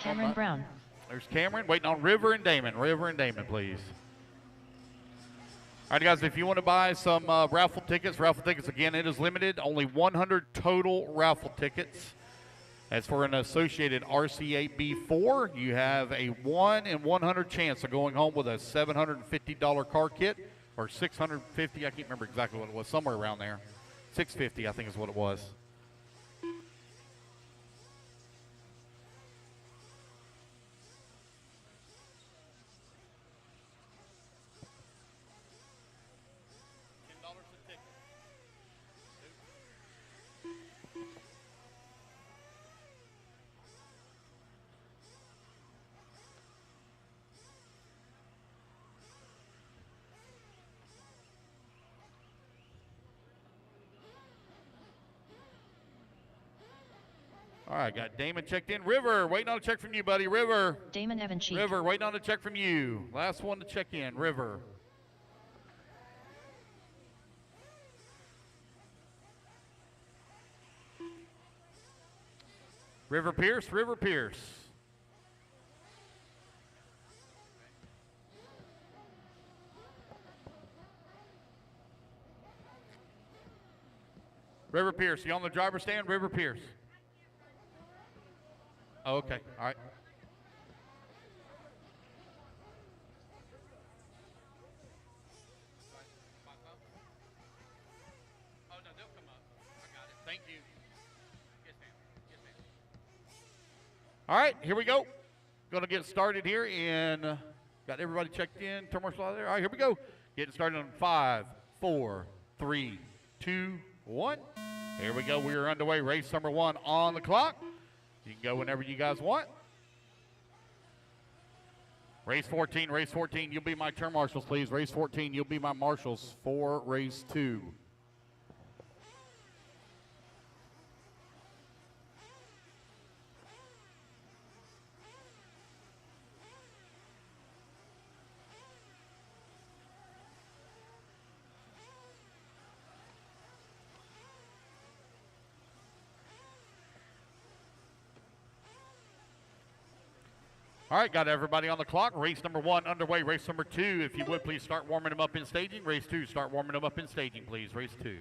Cameron Brown. There's Cameron, waiting on River and Damon. River and Damon, please. All right, guys, if you want to buy some raffle tickets, again, it is limited. Only 100 total raffle tickets. As for an associated RC8B4, you have a 1 in 100 chance of going home with a $750 car kit, or $650, I can't remember exactly what it was, somewhere around there. $650, I think is what it was. All right, got Damon checked in. River, waiting on a check from you, buddy. River. Damon Evan Cheek. River, waiting on a check from you. Last one to check in, River. River Pierce, River Pierce. River Pierce, you on the driver's stand? River Pierce. Oh, okay, all right. Oh, no, they'll come up. I got it. Thank you. Yes, ma'am. Yes, ma'am. All right, here we go. Going to get started here in, got everybody checked in. Turn marshal out there. All right, here we go. Getting started on 5, 4, 3, 2, 1. Here we go. We are underway. Race number 1 on the clock. You can go whenever you guys want. Race 14, you'll be my turn marshals, please. Race 14, you'll be my marshals for race 2. All right, got everybody on the clock. Race number 1 underway. Race number 2, if you would, please start warming them up in staging. Race 2, start warming them up in staging, please. Race 2.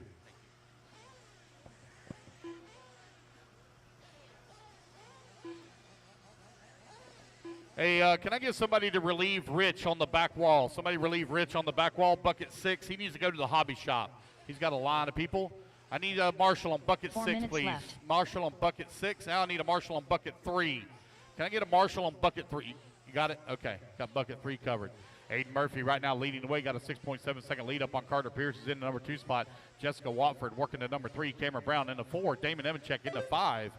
Hey, can I get somebody to relieve Rich on the back wall? Somebody relieve Rich on the back wall, bucket 6. He needs to go to the hobby shop. He's got a line of people. I need a marshal on bucket 6, please. Left. Marshal on bucket 6. Now I need a marshal on bucket 3. Can I get a marshal on bucket 3? You got it? Okay, got bucket 3 covered. Aiden Murphy right now leading the way, got a 6.7 second lead up on Carter Pierce, is in the number 2 spot. Jessica Watford working the number 3. Cameron Brown in the 4. Damon Evanchek in the 5.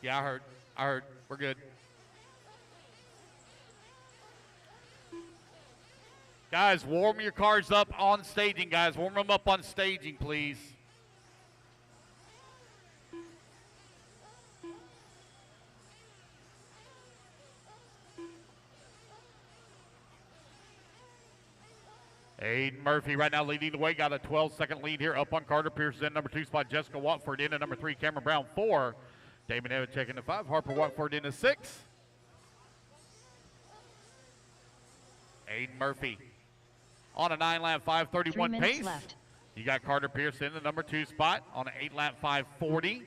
Yeah, I heard. We're good. Guys, warm your cars up on staging, guys. Warm them up on staging, please. Aiden Murphy right now leading the way. Got a 12-second lead here up on Carter Pierce in number 2 spot. Jessica Watford in at number 3. Cameron Brown 4. Damon Evanchek in the 5. Harper Watford in the 6. Aiden Murphy on a 9-lap 5:31 pace. Left. You got Carter Pierce in the number 2 spot on an 8-lap 5:40.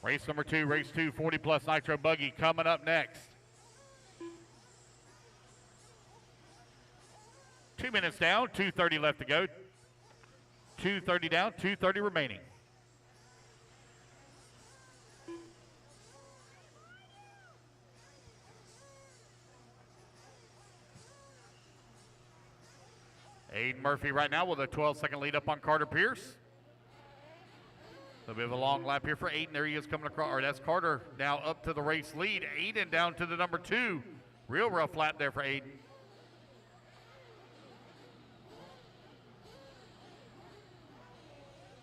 Race number 2, race 2, 40-plus nitro buggy coming up next. 2 minutes down, 2:30 left to go. 2:30 down, 2:30 remaining. Aiden Murphy right now with a 12-second lead up on Carter Pierce. A bit of a long lap here for Aiden. There he is coming across, or that's Carter now up to the race lead. Aiden down to the number 2. Real rough lap there for Aiden.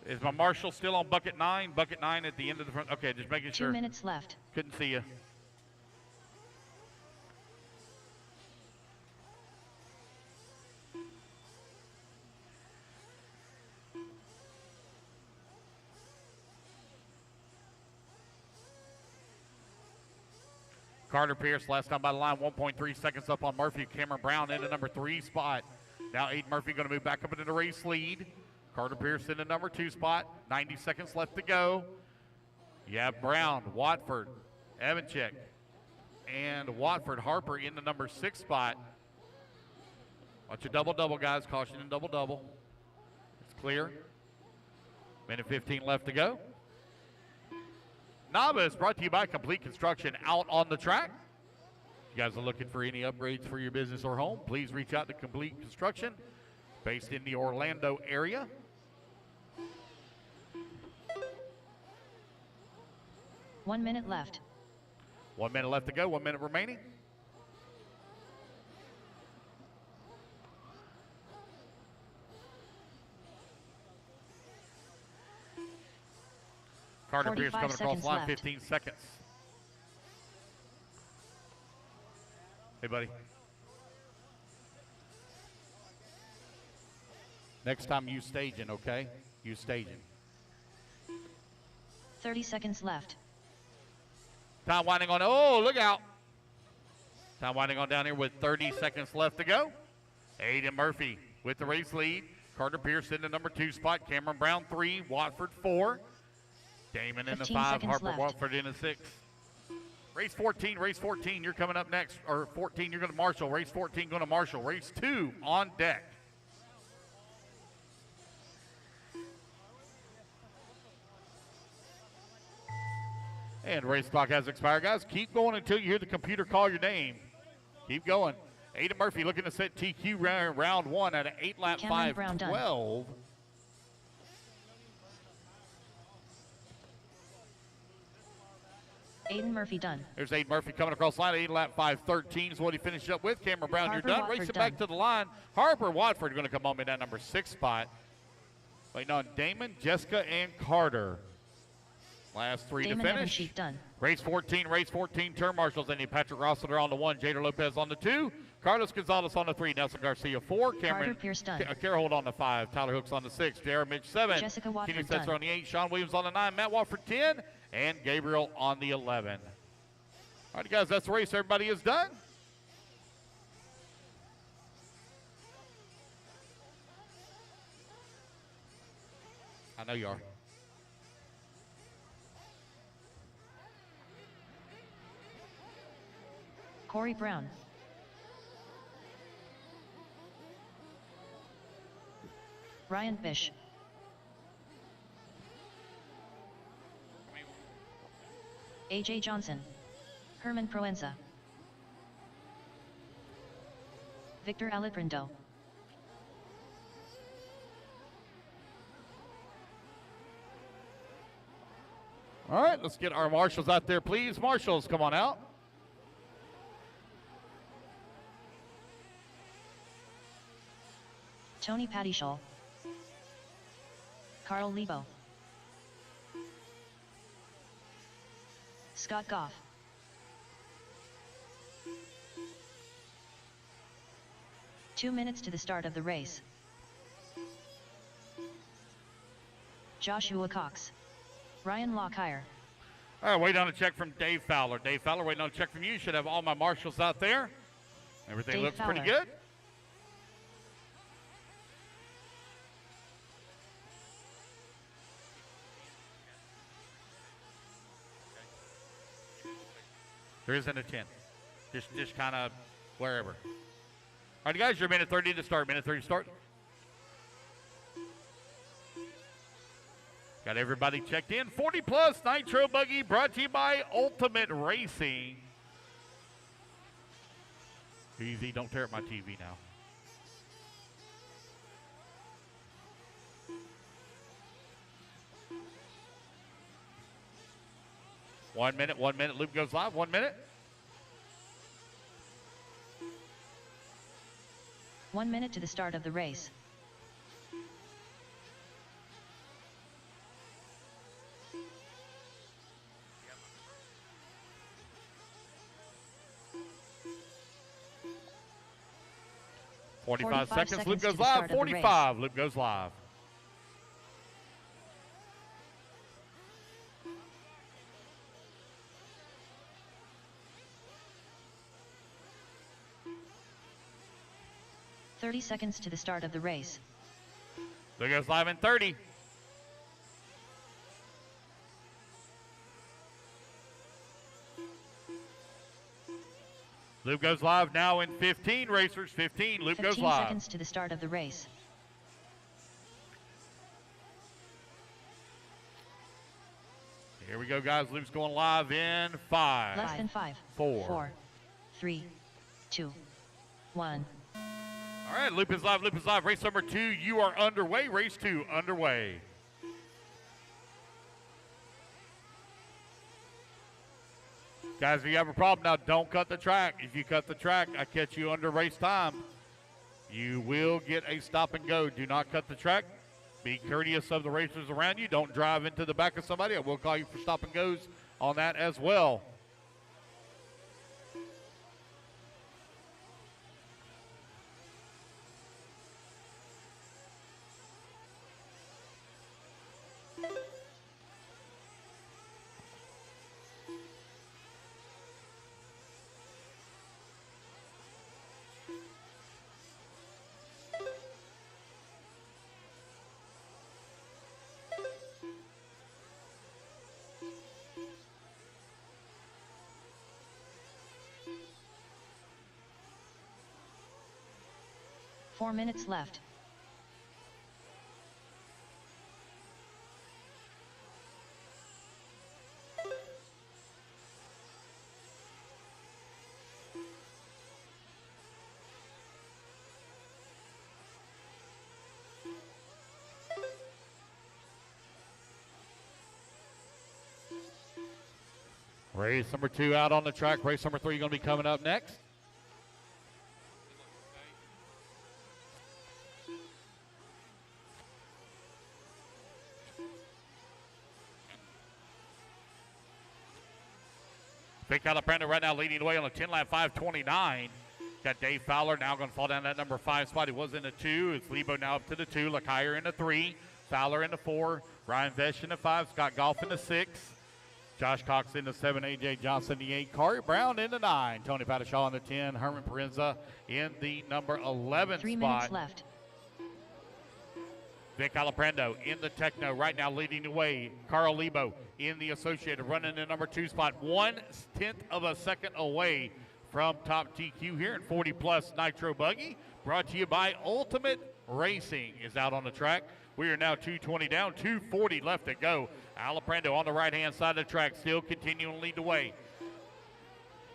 Is my marshal still on bucket 9? Bucket 9 at the end of the front. Okay, just making sure. 2 minutes left. Couldn't see you. Carter Pierce, last time by the line, 1.3 seconds up on Murphy. Cameron Brown in the number 3 spot. Now Aiden Murphy going to move back up into the race lead. Carter Pierce in the number 2 spot. 90 seconds left to go. You have Brown, Watford, Evanchik, and Watford Harper in the number 6 spot. Watch your double-double, guys. Caution and double-double. It's clear. Minute 15 left to go. NABA is brought to you by Complete Construction out on the track. If you guys are looking for any upgrades for your business or home, please reach out to Complete Construction, based in the Orlando area. One minute left. 1 minute left to go, 1 minute remaining. Carter Pierce coming across the line, left. 15 seconds. Hey, buddy. Next time you staging, okay? You staging. 30 seconds left. Time winding on, oh, look out. Time winding on down here with 30 seconds left to go. Aiden Murphy with the race lead. Carter Pierce in the number 2 spot. Cameron Brown 3, Watford 4. Damon in the 5, Harper left. Watford in the 6. Race 14, you're coming up next. Or 14, you're going to Marshall. Race 14 going to Marshall. Race 2 on deck. And race clock has expired, guys. Keep going until you hear the computer call your name. Keep going. Aiden Murphy looking to set TQ round 1 at an 8-lap 5:12. Aiden Murphy done. There's Aiden Murphy coming across the line. 8-lap 5:13 is what he finished up with. Cameron Brown, Harper, you're done. Watford Racing done. back to the line. Harper Watford going to come home in that number 6 spot. Waiting on Damon, Jessica, and Carter. Last 3 Damon to finish. Evanchik done. Race 14, turn marshals. Any Patrick Rossiter on the 1, Jader Lopez on the 2, Carlos Gonzalez on the 3, Nelson Garcia 4, Cameron Carter Pierce done. Carohold on the 5, Tyler Hooks on the 6, Jared Mitch 7, Jessica Watford Kenny Setzer done. on the 8, Sean Williams on the 9, Matt Watford 10, and Gabriel on the 11. All right, guys, that's the race. Everybody is done. I know you are. Corey Brown. Ryan Bish. AJ Johnson. Herman Proenza. Victor Aliprindo. All right, let's get our marshals out there, please. Marshals, come on out. Tony Pattyshaw. Carl Lebo. Scott Goff. Two minutes to the start of the race. Joshua Cox. Ryan Lockire. All right, waiting on a check from Dave Fowler. Dave Fowler, waiting on a check from you. Should have all my marshals out there. Everything Dave looks Fowler. pretty good. There isn't a 10. Just kind of wherever. All right, guys, you're minute 30 to start. Minute 30 to start. Got everybody checked in. 40 plus Nitro Buggy brought to you by Ultimate Racing. Easy, don't tear up my TV now. 1 minute, 1 minute. Loop goes live. 1 minute. 1 minute to the start of the race. Forty-five 45 seconds. Loop seconds to goes the live. start of the 45. Loop goes live. 30 seconds to the start of the race. There goes live in 30. Loop goes live now in 15, racers. 15, loop goes 15 live. seconds to the start of the race. Here we go, guys. Loop's going live in 5. Less than 5. 4. 3. 2. 1. All right, loop is live, loop is live. Race number 2, you are underway. Race 2 underway. Guys, if you have a problem now, don't cut the track. If you cut the track, I catch you under race time. You will get a stop and go. Do not cut the track. Be courteous of the racers around you. Don't drive into the back of somebody. I will call you for stop and goes on that as well. Four minutes left. Race number 2 out on the track. Race number 3 going to be coming up next. Vic Alaprando right now leading the way on a 10-lap 5:29. Got Dave Fowler now going to fall down that number 5 spot. He was in the 2. It's Lebo now up to the 2. Lacayer in the 3. Fowler in the 4. Ryan Vesh in the 5. Scott Goff in the 6. Josh Cox in the 7. A.J. Johnson in the 8. Corey Brown in the 9. Tony Patashaw in the 10. Herman Parenza in the number 11 3 spot. minutes left. Vic Alaprando in the Techno right now leading the way. Carl Lebo in the Associated running the number 2 spot. 1/10 of a second away from top TQ here in 40 plus Nitro Buggy. Brought to you by Ultimate Racing is out on the track. We are now 2:20 down, 2:40 left to go. Alaprando on the right-hand side of the track still continuing to lead the way.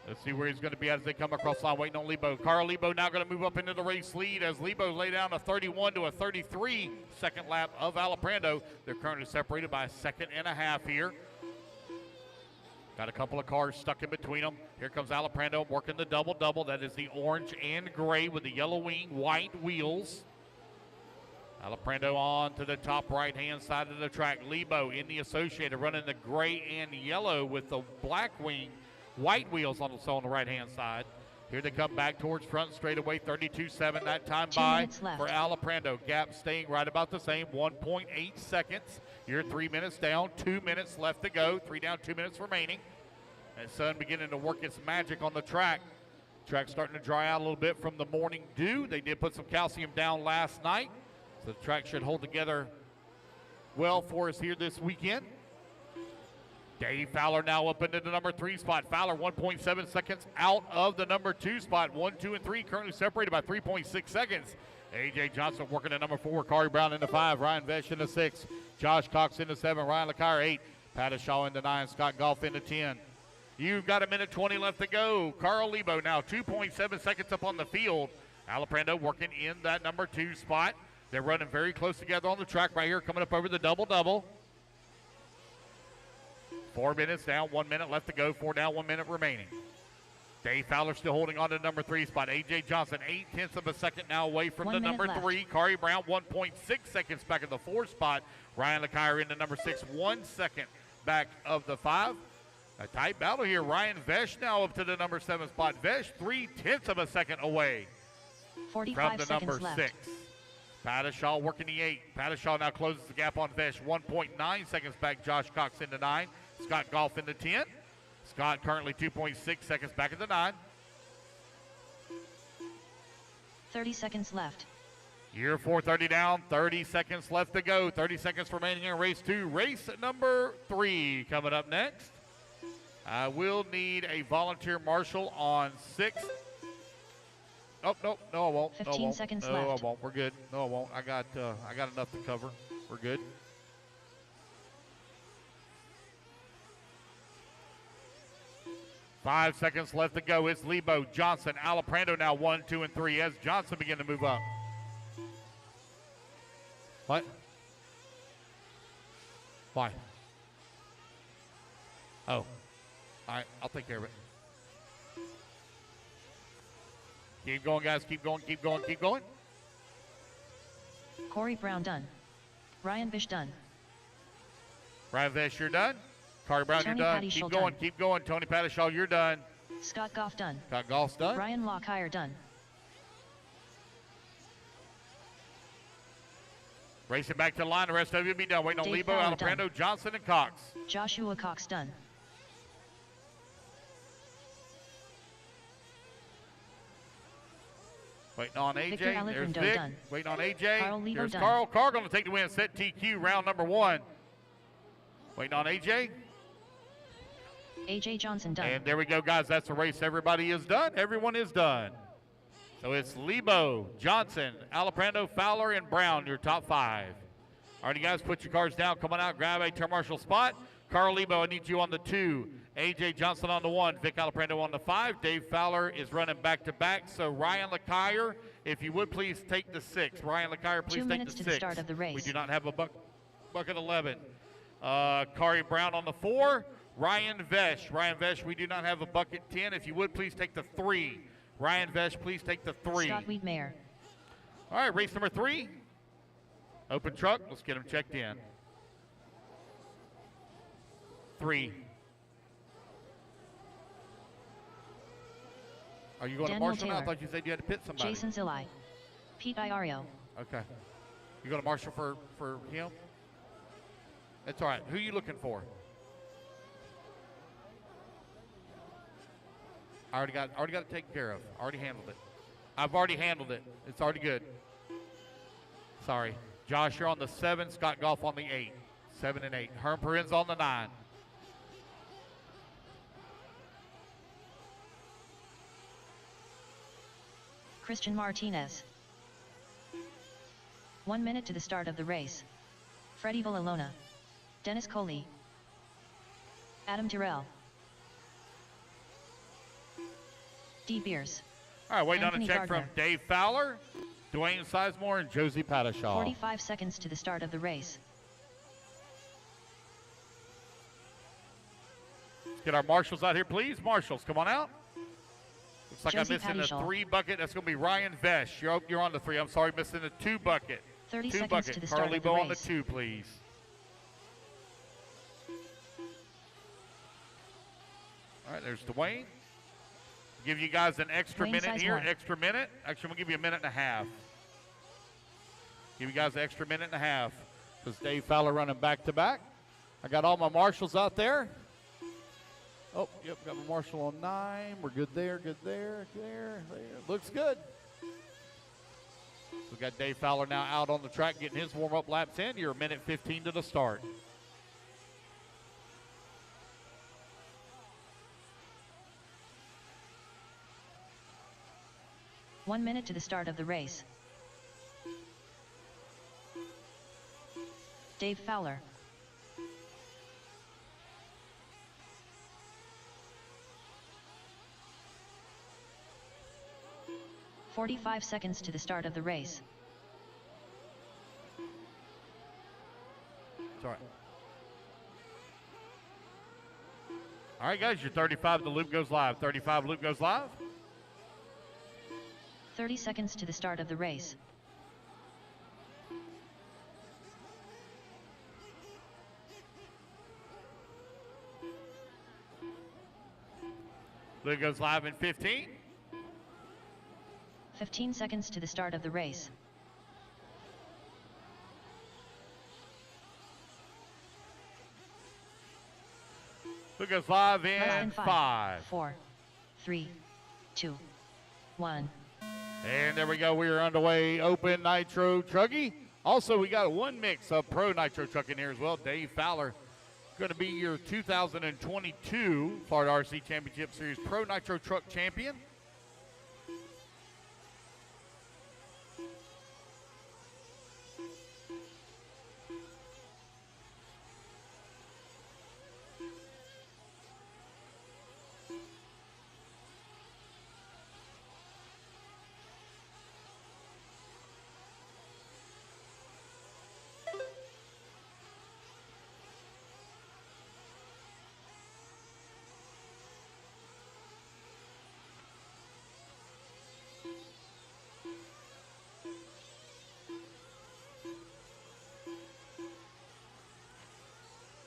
Let's see where he's going to be as they come across the line, waiting on Lebo. Carl Lebo now going to move up into the race lead as Lebo lay down a 31 to a 33 second lap of Alaprando. They're currently separated by a second and a half here. Got a couple of cars stuck in between them. Here comes Alaprando working the double-double. That is the orange and gray with the yellow wing, white wheels. Alaprando on to the top right-hand side of the track. Lebo in the Associated running the gray and yellow with the black wing. White wheels also on the right-hand side. Here they come back towards front straightaway, 32.7 that time by for Alaprando. Gap staying right about the same, 1.8 seconds. You're 3 minutes down, 2 minutes left to go. 3 down, 2 minutes remaining. And sun beginning to work its magic on the track. Track's starting to dry out a little bit from the morning dew. They did put some calcium down last night, so the track should hold together well for us here this weekend. Dave Fowler now up into the number 3 spot. Fowler 1.7 seconds out of the number 2 spot. 1, 2, and 3 currently separated by 3.6 seconds. A.J. Johnson working at number 4. Corey Brown in the 5. Ryan Vesh in the 6. Josh Cox in the 7. Ryan Lacaire 8. Patashaw in the 9. Scott Goff in the 10. You've got a minute 20 left to go. Carl Lebo now 2.7 seconds up on the field. Alaprando working in that number 2 spot. They're running very close together on the track right here, coming up over the double-double. 4 minutes down, 1 minute left to go. 4 down, 1 minute remaining. Dave Fowler still holding on to the number 3 spot. A.J. Johnson, 0.8 of a second now away from the number 3. Corey Brown, 1.6 seconds back in the 4 spot. Ryan Lacaire in the number 6, 1 second back of the 5. A tight battle here. Ryan Vesh now up to the number 7 spot. Vesh, 0.3 of a second away from the number 6. Patashaw working the 8. Patashaw now closes the gap on Vesh. 1.9 seconds back. Josh Cox in the 9. Scott Goff in the 10. Scott currently 2.6 seconds back at the 9. 30 seconds left. Year 430 down, 30 seconds left to go. 30 seconds remaining in race 2. Race number 3 coming up next. I will need a volunteer marshal on 6. Oh, no, I won't. 15 seconds left. left. I won't. We're good. No, I won't. I got enough to cover. We're good. Five seconds left to go. It's Lebo, Johnson, Alaprando now 1, 2, and 3 as Johnson begin to move up. What? Why? Oh. All right, I'll take care of it. Keep going, guys. Keep going, keep going, keep going. Corey Brown done. Ryan Bish done. Ryan Vish, you're done. Carter Brown, Tony you're done. Paddyshaw Keep going, done. keep going. Tony Paddyshaw, you're done. Scott Goff done. Scott Goff's done. Ryan Lockhire done. Racing back to the line. The rest of you be done. Waiting on Dave Lebo, Fowler Alaprando, done. Johnson, and Cox. Joshua Cox done. Waiting on AJ. Victor There's Aliprando Vic. done. Waiting on AJ. Carl Lebo There's done. Carl. Carl going to take the win. Set TQ round number 1. Waiting on AJ. AJ Johnson done. And there we go, guys. That's the race. Everybody is done. Everyone is done. So it's Lebo, Johnson, Alaprando, Fowler, and Brown, your top 5. All right, you guys, put your cars down. Come on out. Grab a turn marshal spot. Carl Lebo, I need you on the 2. AJ Johnson on the 1. Vic Alaprando on the 5. Dave Fowler is running back-to-back. So Ryan Lacquire, if you would please take the 6. Ryan Lacquire, please 2 take minutes the to 6. the start of the race. We do not have a bucket 11. Kari Brown on the 4. Ryan Vesh. Ryan Vesh, we do not have a bucket 10. If you would please take the 3. Ryan Vesh, please take the 3. Scott Wiedmeyer. All right, race number 3. Open truck. Let's get them checked in. 3. Are you going Daniel to marshal now? I Taylor. thought you said you had to pit somebody. Jason Zilli. Pete Iario. Okay. You going to marshal for him? That's all right. Who are you looking for? I already got it taken care of. Already handled it. I've already handled it. It's already good. Sorry. Josh, you're on the 7. Scott Goff on the 8. 7 and 8. Herm Perrin's on the 9. Christian Martinez. 1 minute to the start of the race. Freddie Villalona. Dennis Coley. Adam Tyrrell. D. Beers. All right, waiting Anthony on a check Gardner. from Dave Fowler, Dwayne Sizemore, and Josie Paddyshaw. 45 seconds to the start of the race. Let's get our marshals out here, please. Marshals, come on out. Looks like Josie I'm missing Paddyshaw. the 3 bucket. That's going to be Ryan Vesh. You're on the 3. I'm sorry, missing the 2 bucket. 30 2 seconds bucket. to the start Carly of the Bo on the race. 2, please. All right, there's Dwayne. Give you guys an extra Dwayne minute here. Sizemore. Extra minute. Actually, I'm going to give you a minute and a half. Give you guys an extra minute and a half. Because Dave Fowler running back-to-back. I got all my marshals out there. Oh, yep, got my marshal on 9. We're good there, there. Looks good. We got Dave Fowler now out on the track getting his warm-up laps in. You're a minute 15 to the start. One minute to the start of the race. Dave Fowler. "45 seconds to the start of the race. It's all right. All right, guys, you're 35. The loop goes live. 35 loop goes live. 30 seconds to the start of the race. Loop goes live in 15. 15 seconds to the start of the race. Loop goes live Less in than 5. 4, 3, 2, 1. And there we go. We are underway. Open Nitro Truggy. Also, we got one mix of Pro Nitro Truck in here as well. Dave Fowler, going to be your 2022 Florida RC Championship Series Pro Nitro Truck Champion.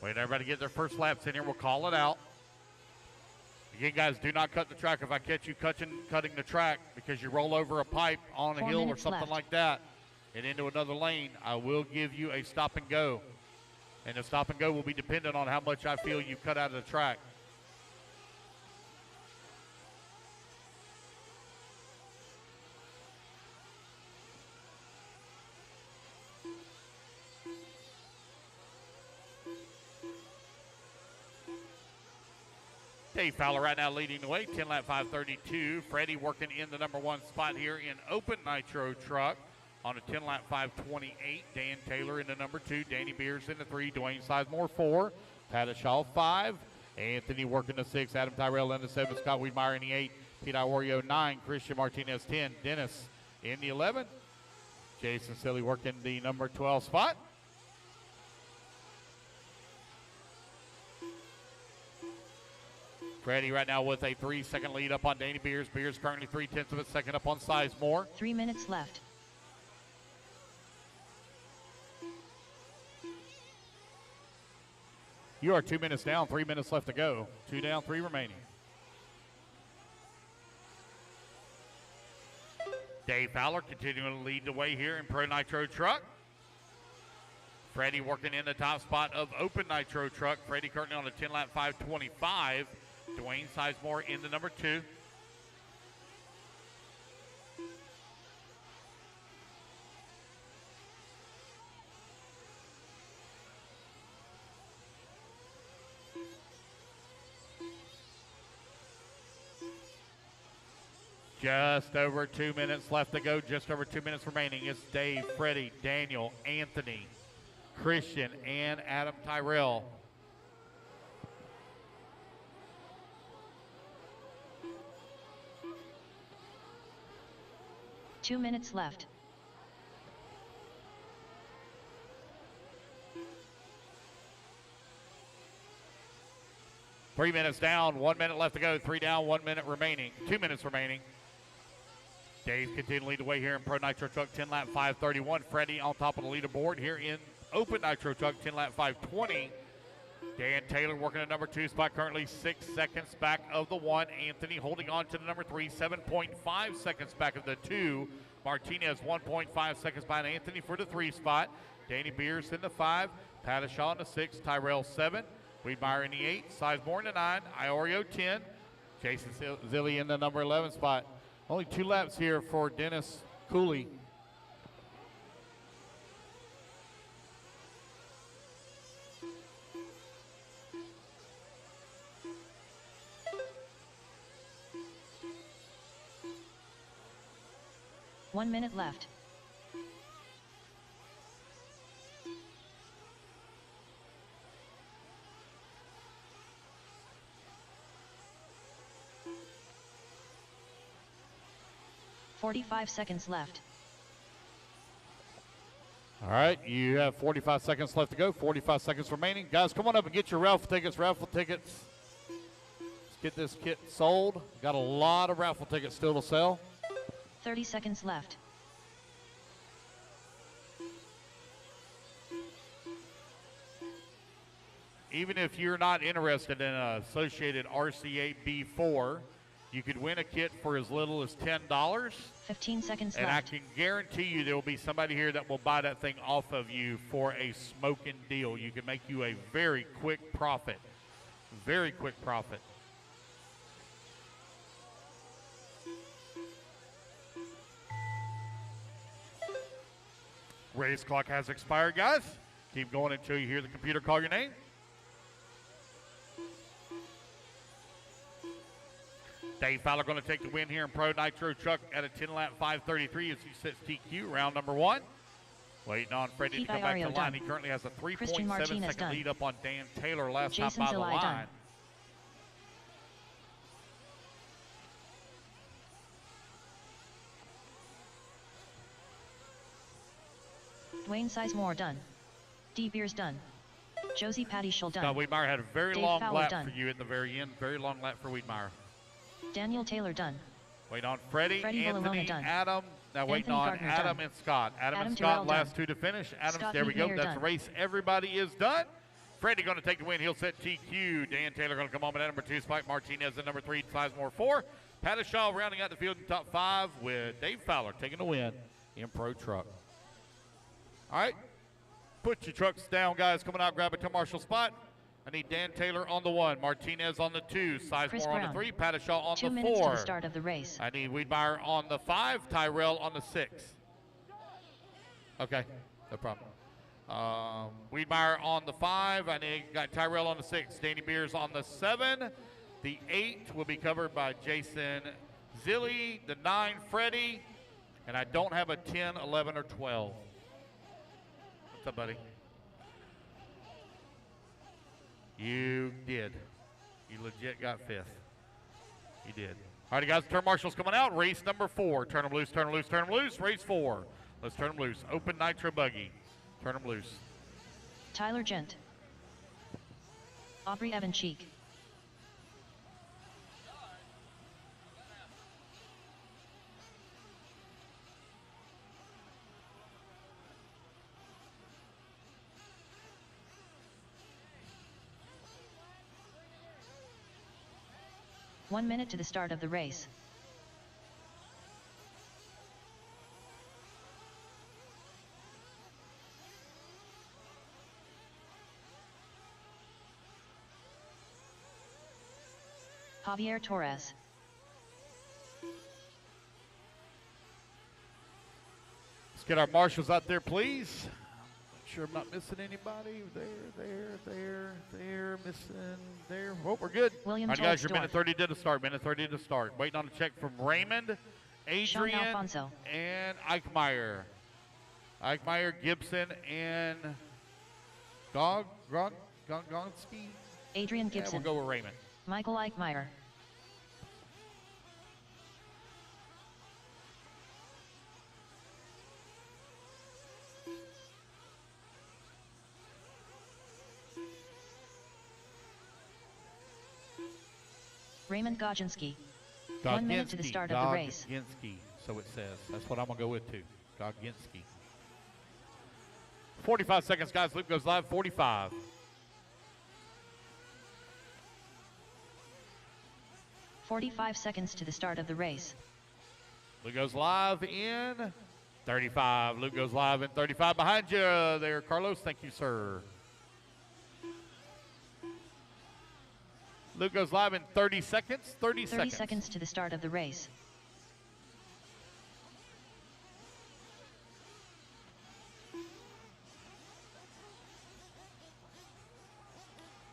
Wait, everybody get their first laps in here. We'll call it out. Again, guys, do not cut the track. If I catch you cutting the track because you roll over a pipe on a hill or something like that and into another lane, I will give you a stop and go. And the stop and go will be dependent on how much I feel you cut out of the track. Dave Fowler right now leading the way, 10 lap 532. Freddie working in the number 1 spot here in Open Nitro Truck on a 10 lap 528. Dan Taylor in the number 2. Danny Beers in the 3. Dwayne Sizemore 4. Pattishaw 5. Anthony working the 6. Adam Tyrell in the 7. Scott Wiedmeyer in the 8. Pete Iorio 9. Christian Martinez 10. Dennis in the 11. Jason Silly working the number 12 spot. Freddie right now with a 3-second lead up on Danny Beers. Beers currently 3/10 of a second up on Sizemore. 3 minutes left. You are 2 minutes down, 3 minutes left to go. 2 down, 3 remaining. Dave Fowler continuing to lead the way here in Pro Nitro Truck. Freddie working in the top spot of Open Nitro Truck. Freddie currently on a 10 lap 525. Dwayne Sizemore in the number 2. Just over 2 minutes left to go. Just over 2 minutes remaining. It's Dave, Freddie, Daniel, Anthony, Christian, and Adam Tyrell. Two minutes left. Three minutes down, 1 minute left to go. 3 down, 1 minute remaining. 2 minutes remaining. Dave continuing to lead the way here in Pro Nitro Truck, 10 lap 531. Freddie on top of the leaderboard here in Open Nitro Truck, 10 lap 520. Dan Taylor working at number 2 spot, currently 6 seconds back of the 1. Anthony holding on to the number 3, 7.5 seconds back of the 2. Martinez 1.5 seconds behind Anthony for the 3 spot. Danny Beers in the 5. Pattishaw in the 6. Tyrell 7. Wiedmeyer in the 8. Sizemore in the 9. Iorio 10. Jason Zilli in the number 11 spot. Only 2 laps here for Dennis Cooley. One minute left. "45 seconds left. All right, you have 45 seconds left to go. 45 seconds remaining. Guys, come on up and get your raffle tickets. Raffle tickets. Let's get this kit sold. Got a lot of raffle tickets still to sell. 30 seconds left. Even if you're not interested in an Associated RCA B4, you could win a kit for as little as $10. 15 seconds and left. I can guarantee you there will be somebody here that will buy that thing off of you for a smoking deal. You can make you a very quick profit. Very quick profit. Race clock has expired, guys. Keep going until you hear the computer call your name. Dave Fowler going to take the win here in Pro Nitro Truck at a 10-lap 5:33 as he sets TQ round number 1. Waiting on Freddie to come back to the line. He currently has a 3.7-second lead up on Dan Taylor last time by the line. Dwayne Sizemore done. D. Beers done. Josie Patty Schull done. Scott Wiedmeyer had a very Dave long Fowler lap done. for you in the very end. Very long lap for Wiedmeyer. Daniel Taylor done. Wait on Freddie, Anthony, done. Adam. Now waiting Anthony on Gardner Adam done. and Scott. Adam and Terrell Scott, done. last two to finish. Adam, Scott there we go. Wiedmeyer That's done. the race. Everybody is done. Freddie going to take the win. He'll set TQ. Dan Taylor going to come on at number 2. Spike Martinez at number 3. Sizemore 4. Pattishaw rounding out the field in top 5 with Dave Fowler taking the win in Pro Truck. All right. Put your trucks down, guys. Coming out, grab a Tim Marshall spot. I need Dan Taylor on the 1, Martinez on the 2, Sizemore on the 3, Pattishaw on 2 the minutes 4. to the start of the race. I need Wiedmeyer on the 5, Tyrell on the 6. Okay, no problem. Wiedmeyer on the 5. Got Tyrell on the 6. Danny Beers on the 7. The 8 will be covered by Jason Zilli. The 9, Freddie. And I don't have a 10, 11, or 12. What's up, buddy? You did. You legit got 5th. You did. All right, guys, turn marshals coming out. Race number 4. Turn them loose, turn them loose, turn them loose. Race 4. Let's turn them loose. Open nitro buggy. Turn them loose. Tyler Gent. Aubrey Evan Cheek. One minute to the start of the race. Javier Torres. Let's get our marshals out there, please. Make sure I'm not missing anybody. There, missing, there. Oh, we're good. William All right, guys, you're Tolsdorf. minute 30 to the start. Minute 30 to start. Waiting on a check from Raymond, Sean Adrian, Alfonso. and Eichmeyer. Eichmeyer, Gibson, and Gonski. Adrian Yeah, Gibson. we'll go with Raymond. Michael Eichmeyer. Raymond Godzinski. 1 minute to the start of the race. Godzinski, so it says. That's what I'm going to go with, too. Godzinski. 45 seconds, guys. Loop goes live. 45. "45 seconds to the start of the race. Luke goes live in 35. Luke goes live in 35. Behind you there, Carlos. Thank you, sir. Luke goes live in 30 seconds. 30 seconds to the start of the race.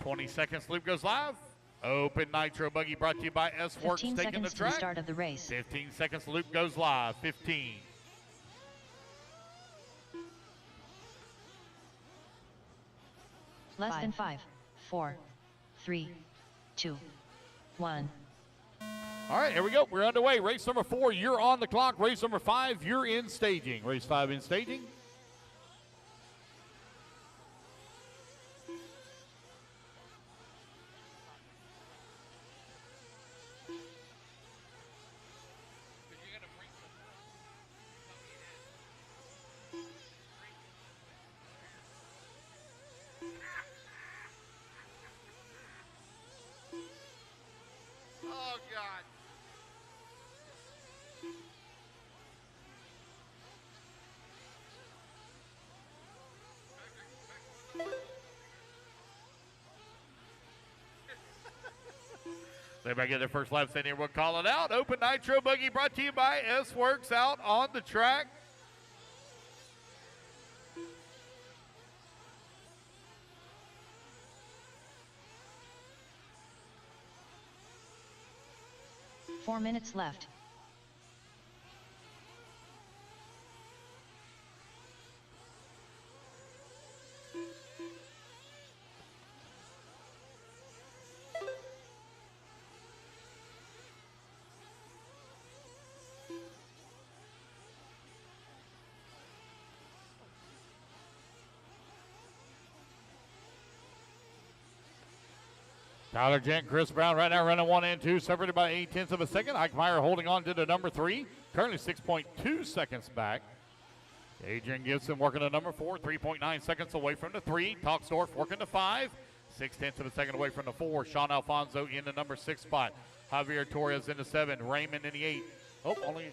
$20. Luke goes live. Open Nitro Buggy brought to you by S-Works 15 taking the seconds to the track. start of the race. 15 seconds. Luke goes live. 15. Less than 5, 4, 3, 2, 1. All right, here we go. We're underway. Race number 4, you're on the clock. Race number 5, you're in staging. Race 5 in staging. Oh, God. Everybody get their first lap stand here. We'll call it out. Open Nitro Buggy brought to you by S-Works out on the track. 4 minutes left. Tyler Gent, Chris Brown right now running 1 and 2, separated by 0.8 of a second. Ike Meyer holding on to the number 3, currently 6.2 seconds back. Adrian Gibson working to number 4, 3.9 seconds away from the 3. Talksdorf working to 5, 0.6 of a second away from the 4. Sean Alfonso in the number 6 spot. Javier Torres in the 7, Raymond in the 8. Oh, only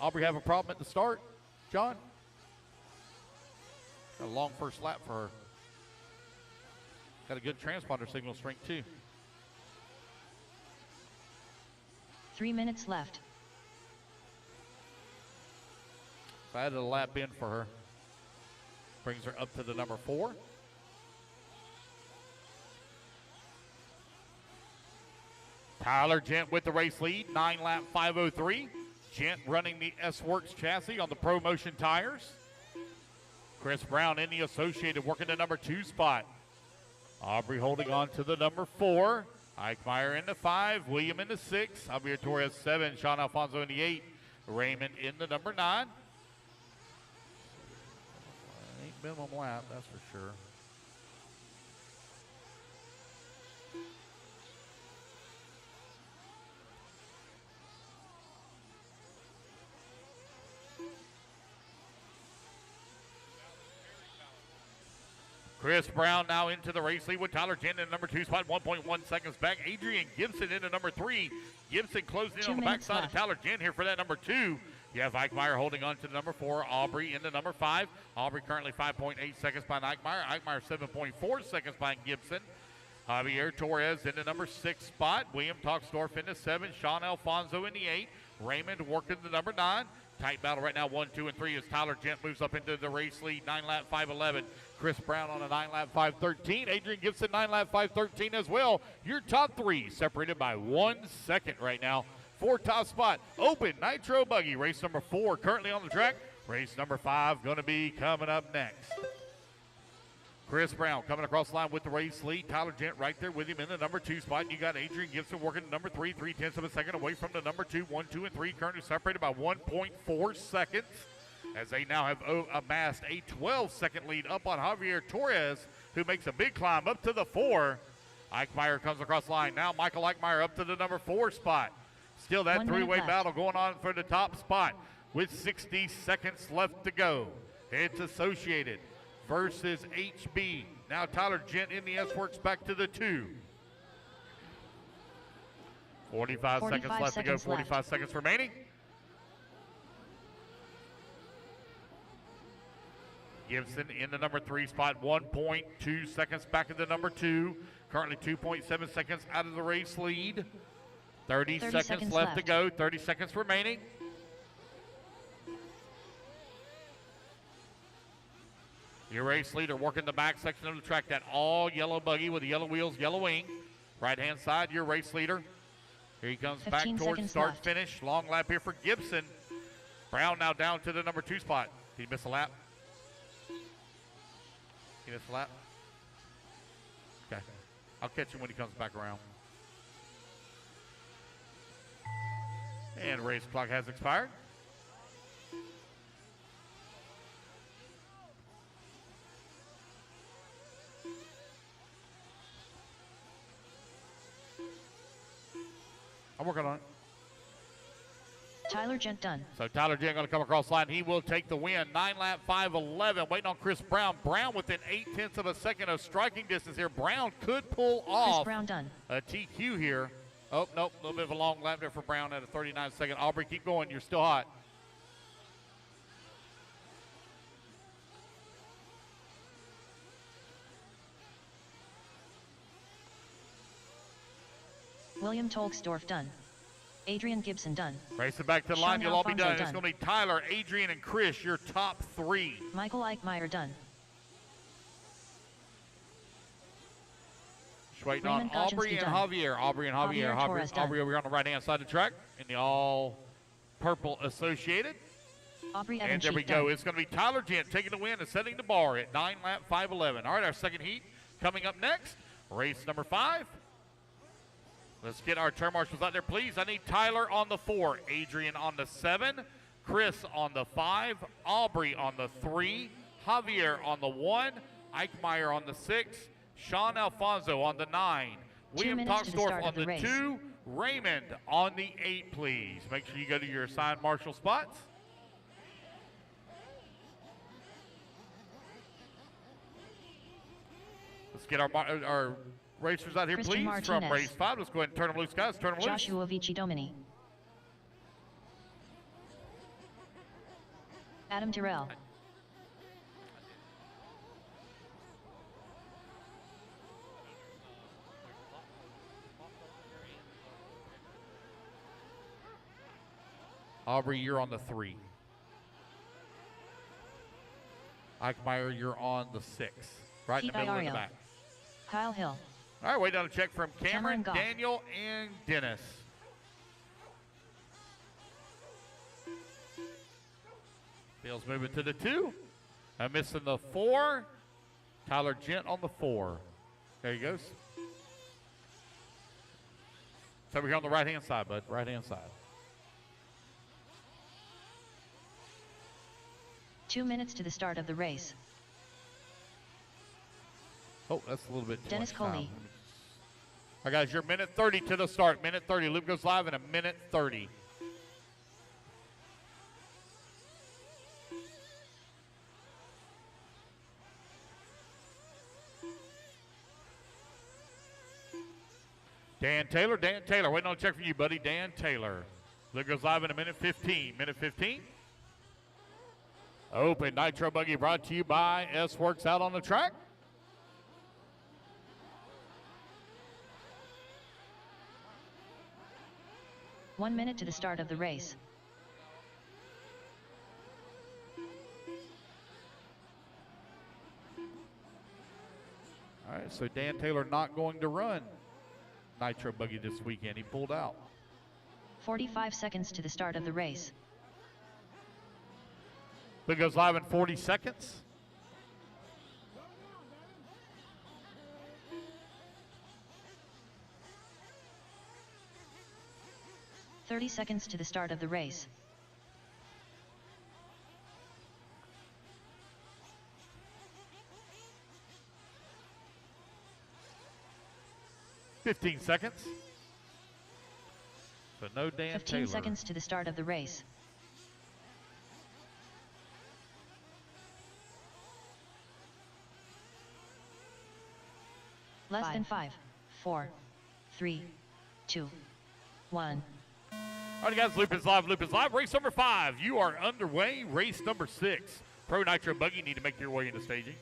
Aubrey have a problem at the start. John? Got a long first lap for her. Got a good transponder signal strength too. 3 minutes left. So I added a lap in for her. Brings her up to the number 4. Tyler Gent with the race lead, 9 lap 5:03. Gent running the S-Works chassis on the Pro Motion tires. Chris Brown in the Associated working the number 2 spot. Aubrey holding on to the number 4. Ike Meyer in the 5. William in the 6. Javier Torres 7. Sean Alfonso in the 8. Raymond in the number 9. Ain't minimum lap, that's for sure. Chris Brown now into the race lead with Tyler Gent in the number 2 spot, 1.1 seconds back. Adrian Gibson into number 3. Gibson closing in on the backside of Tyler Gent here for that number 2. You have Ike Meyer holding on to the number 4. Aubrey into number 5. Aubrey currently 5.8 seconds behind Ike Meyer. Ike Meyer 7.4 seconds behind Gibson. Javier Torres in the number 6 spot. William Talksdorf in the 7. Sean Alfonso in the 8. Raymond working the number 9. Tight battle right now, 1, 2, and 3 as Tyler Gent moves up into the race lead, 9 lap 5:11. Chris Brown on a 9 lap 5:13. Adrian Gibson 9 lap 5:13 as well. Your top 3 separated by 1 second right now. 4 top spot, open nitro buggy, race number 4 currently on the track. Race number 5 going to be coming up next. Chris Brown coming across the line with the race lead. Tyler Gent right there with him in the number 2 spot. And you got Adrian Gibson working the number 3, 0.3 of a second away from the number 2. 1, 2, and 3 currently separated by 1.4 seconds as they now have amassed a 12-second lead up on Javier Torres, who makes a big climb up to the 4. Ike Meyer comes across the line. Now Michael Ike Meyer up to the number 4 spot. Still that 3-way battle going on for the top spot with 60 seconds left to go. It's Associated versus HB. Now Tyler Gent in the S-Works back to the 2. 45 seconds left to go, 45 seconds remaining. Gibson in the number 3 spot, 1.2 seconds back in the number 2. Currently 2.7 seconds out of the race lead. 30 seconds left to go, 30 seconds remaining. Your race leader working the back section of the track, that all yellow buggy with the yellow wheels, yellow wing. Right-hand side, your race leader. Here he comes back towards start finish. Long lap here for Gibson. Brown now down to the number 2 spot. Did he miss a lap? He missed a lap? Okay. I'll catch him when he comes back around. And race clock has expired. I'm working on it. Tyler Gent done. So Tyler Gent going to come across the line. He will take the win. 9 lap 5:11. Waiting on Chris Brown. Brown within 0.8 of a second of striking distance here. Brown could pull off Chris Brown done. A TQ here. Oh, nope. A little bit of a long lap there for Brown at a 39-second. Aubrey, keep going. You're still hot. William Tolksdorf done. Adrian Gibson done. Racing back to the line, you'll all be done. It's going to be Tyler, Adrian, and Chris, your top 3. Michael Ike Meyer done. Just waiting Raymond on Gotchinski Aubrey and done. Javier. Aubrey and Javier. Javier Torres done. Aubrey over here on the right-hand side of the track in the all-purple associated. Aubrey And Evans there we Sheik go. done. It's going to be Tyler Gent taking the win and setting the bar at 9-lap 5:11. All right, our second heat coming up next. Race number 5. Let's get our turn marshals out there, please. I need Tyler on the 4, Adrian on the 7, Chris on the 5, Aubrey on the 3, Javier on the 1, Eichmeyer on the 6, Sean Alfonso on the 9, William minutes to the Toxdorf start on of the the race. 2, Raymond on the 8, please. Make sure you go to your assigned marshal spots. Let's get our racers out here, Christian please, Martinez. from race 5. Let's go ahead and turn them loose, guys. Turn them loose. Joshua Vici Domini. Adam Terrell. Aubrey, you're on the 3. Eichmeyer, you're on the 6. Right in the middle in the back. Kyle Hill. All right, wait on a check from Cameron, Goff. Daniel, and Dennis. Bill's moving to the 2. I'm missing the 4. Tyler Gent on the 4. There he goes. So we're here on the right-hand side, bud. Right-hand side. 2 minutes to the start of the race. Oh, that's a little bit too Dennis much time. Coley. All right, guys, you're minute 30 to the start. Minute 30. Loop goes live in a minute 30. Dan Taylor, waiting on a check for you, buddy. Dan Taylor. Loop goes live in a minute 15. Minute 15. Open Nitro Buggy brought to you by S-Works out on the track. One minute to the start of the race. All right, so Dan Taylor not going to run Nitro Buggy this weekend. He pulled out. 45 seconds to the start of the race. It goes live in 40 seconds. "30 seconds to the start of the race. "15 seconds. So no Dan 15 Taylor. seconds to the start of the race. Less than 5, 4, 3, 2, 1. All right, guys, loop is live, loop is live. Race number 5, you are underway. Race number 6. Pro Nitro Buggy, you need to make your way into staging.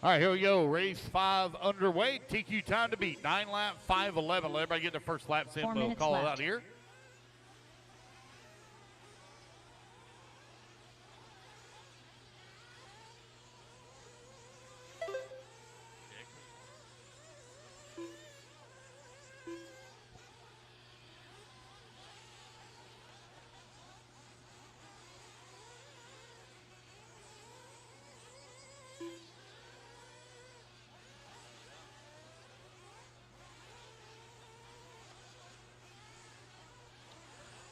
All right, here we go. Race 5 underway. TQ time to beat. 9-lap, 5:11. Let everybody get their first laps in. 4 We'll minutes call it left. out here.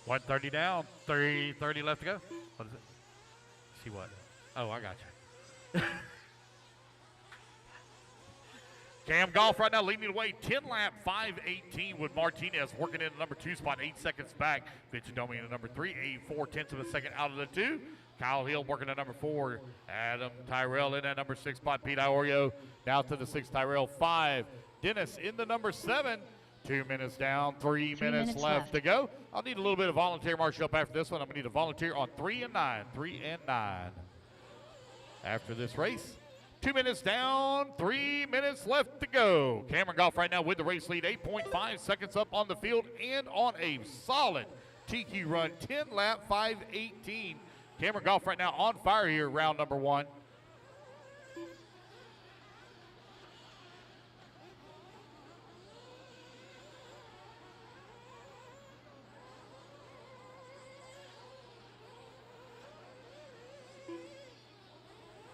$130 down, 3:30 left to go. What is it? See what? Oh, I got you. Cam Goff right now leading the way, 10 lap, 5:18 with Martinez working in the number 2 spot, 8 seconds back. Vichadomi in the number 3, 4/10 of a second out of the 2. Kyle Hill working at number 4. Adam Tyrell in that number 6 spot. Pete Iorio down to the 6. Tyrell 5. Dennis in the number 7. 2 minutes down, 3 minutes left to go. I'll need a little bit of volunteer marshal up after this one. I'm going to need a volunteer on 3 and 9. 3 and 9. After this race. 2 minutes down, 3 minutes left to go. Cameron Goff right now with the race lead, 8.5 seconds up on the field and on a solid TQ run, 10 lap, 5:18. Cameron Goff right now on fire here, round number 1.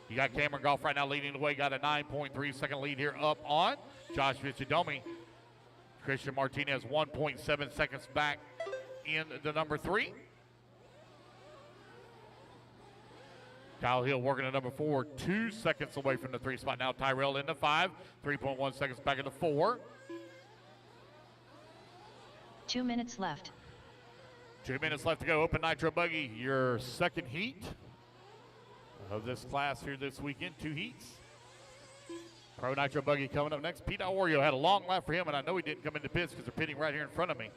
You got Cameron Goff right now leading the way, got a 9.3 second lead here up on Josh Vichadomi. Christian Martinez 1.7 seconds back in the number 3. Kyle Hill working at number 4, 2 seconds away from the 3 spot. Now Tyrell in the 5, 3.1 seconds back in the 4. 2 minutes left. 2 minutes left to go. Open Nitro Buggy, your second heat of this class here this weekend. 2 heats. Pro Nitro Buggy coming up next. Pete Iorio had a long lap for him, and I know he didn't come into pits because they're pitting right here in front of me.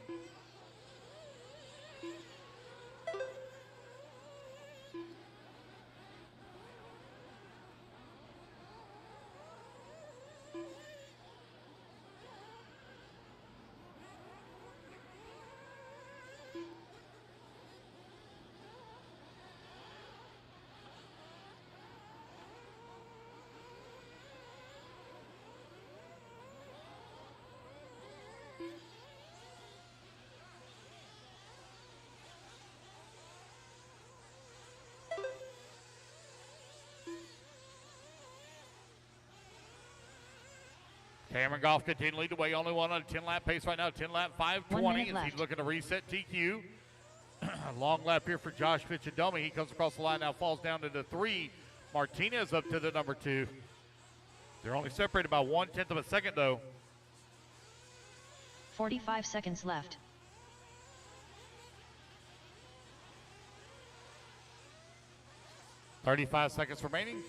Cameron Goff continuing to lead the way, only one on a 10-lap pace right now, 10 lap, 5:20 as he's looking to reset TQ. Long lap here for Josh Vichadomi. He comes across the line now, falls down to the 3. Martinez up to the number 2. They're only separated by 1/10 of a second though. 45 seconds left. .35 seconds remaining.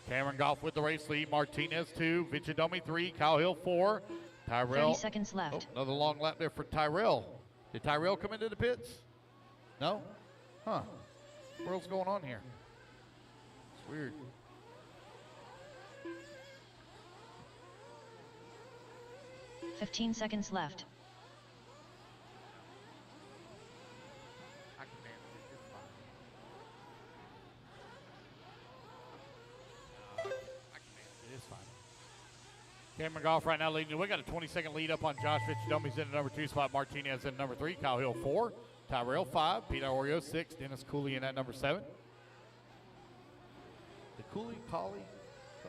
Cameron Goff with the race lead. Martinez 2, Vichadomi 3, Kyle Hill 4. Tyrell. 30 seconds left. Oh, another long lap there for Tyrell. Did Tyrell come into the pits? No? Huh. What else going on here? It's weird. – 15 seconds left. Cameron Goff right now leading. We got a 20-second lead up on Josh Vichadomi's in the number 2 spot. Martinez in number 3. Kyle Hill 4. Tyrell 5. Pete Iorio 6. Dennis Cooley in at number 7. The Cooley, Collie.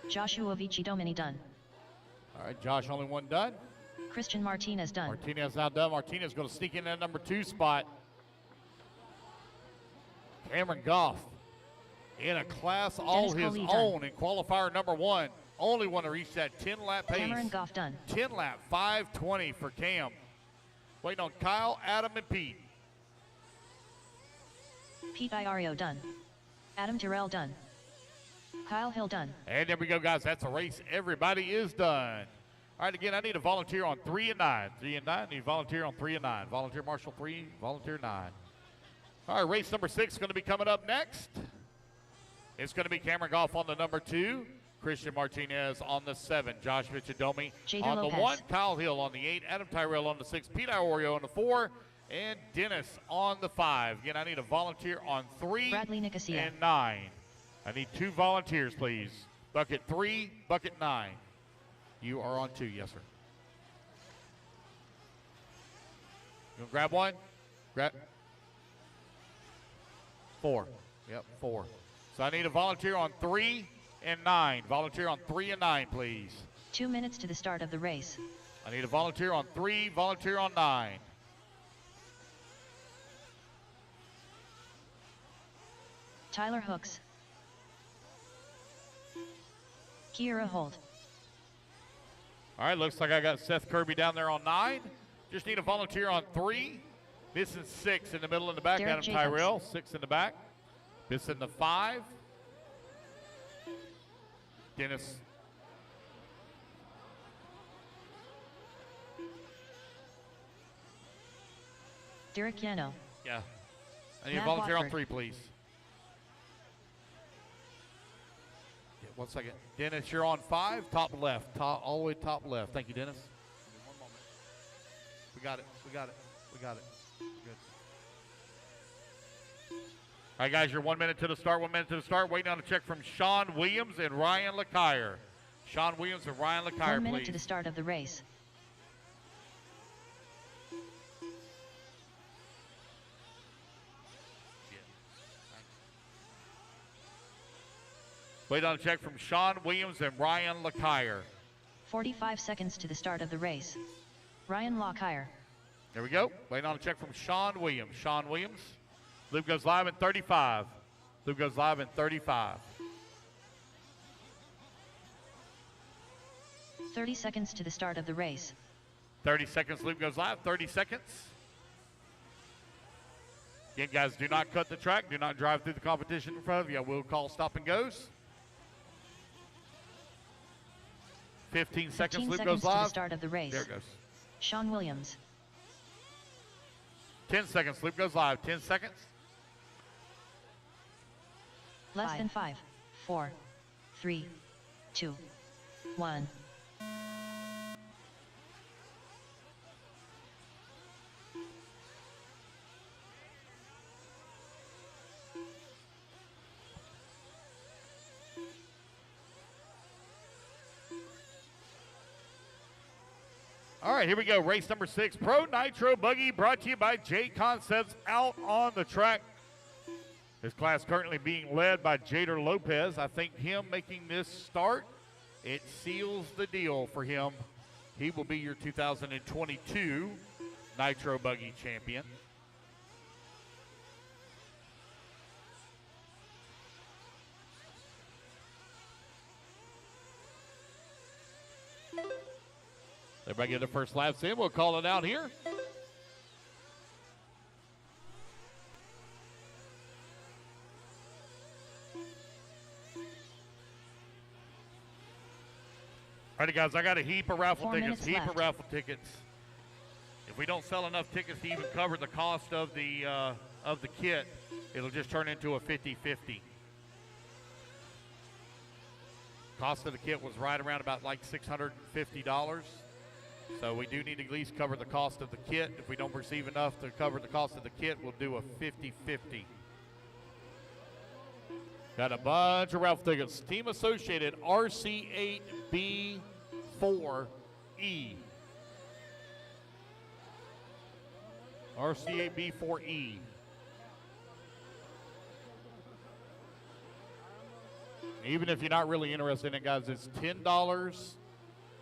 Joshua Vichadomi done. All right, Josh only one done. Christian Martinez done. Martinez now done. Martinez going to sneak in that number 2 spot. Cameron Goff in a class all his own in qualifier number 1. Only one to reach that 10-lap pace. Cameron Goff done. 10 lap, 5:20 for Cam. Waiting on Kyle, Adam, and Pete. Pete Iorio done. Adam Tyrell done. Kyle Hill done. And there we go, guys. That's a race. Everybody is done. All right, again, I need a volunteer on 3 and 9. 3 and 9. Need a volunteer on 3 and 9. Volunteer Marshal 3, volunteer 9. All right, race number 6 is going to be coming up next. It's going to be Cameron Goff on the number 2. Christian Martinez on the 7, Josh Vichadomi on the 1, Kyle Hill on the 8, Adam Tyrell on the 6, Pete Iorio on the 4, and Dennis on the 5. Again, I need a volunteer on 3 and 9. I need 2 volunteers, please. Bucket 3, bucket 9. You are on 2, yes, sir. You want to grab one? Grab 4. Yep, 4. So I need a volunteer on 3 and 9. Volunteer on 3 and 9, please. 2 minutes to the start of the race. I need a volunteer on 3, volunteer on 9. Tyler Hooks. Kiera Holt. All right, looks like I got Seth Kirby down there on 9. Just need a volunteer on 3. This is 6 in the middle and the back. Derek Adam Jacobs. Tyrell, 6 in the back. This in the 5. Dennis. Derek Yano. Yeah. I need a Matt volunteer on Watford. 3, please. Yeah, 1 second. Dennis, you're on 5, top left. All the way top left. Thank you, Dennis. Give me 1 moment. We got it. We got it. We got it. Good. All right, guys, you're 1 minute to the start. 1 minute to the start. Waiting on a check from Sean Williams and Ryan LeCire. Sean Williams and Ryan LeCire, 1 minute please. to the start of the race. Wait on a check from Sean Williams and Ryan LeCire. 45 seconds to the start of the race. Ryan Lockire. There we go. Waiting on a check from Sean Williams. Sean Williams. Loop goes live in 35. Loop goes live in 35. 30 seconds to the start of the race. 30 seconds. Loop goes live. 30 seconds. Again, guys, do not cut the track. Do not drive through the competition in front of you. We'll call stop and goes. 15 seconds. 15 Loop seconds goes to live. the start of the race. There it goes. Sean Williams. 10 seconds. Loop goes live. 10 seconds. Less than 5, 4, 3, 2, 1. All right, here we go. Race number 6, Pro Nitro Buggy, brought to you by J Concepts, out on the track. This class currently being led by Jader Lopez. I think him making this start, it seals the deal for him. He will be your 2022 Nitro Buggy champion. Everybody get their first laps in. We'll call it out here. All right, guys, I got a heap of raffle 4 tickets. minutes left. Raffle tickets. If we don't sell enough tickets to even cover the cost of the kit, it'll just turn into a 50-50. Cost of the kit was right around about like $650. So we do need to at least cover the cost of the kit. If we don't receive enough to cover the cost of the kit, we'll do a 50-50. Got a bunch of raffle tickets. Team Associated RC8B4E. RC8B4E. Even if you're not really interested in it, guys, it's $10.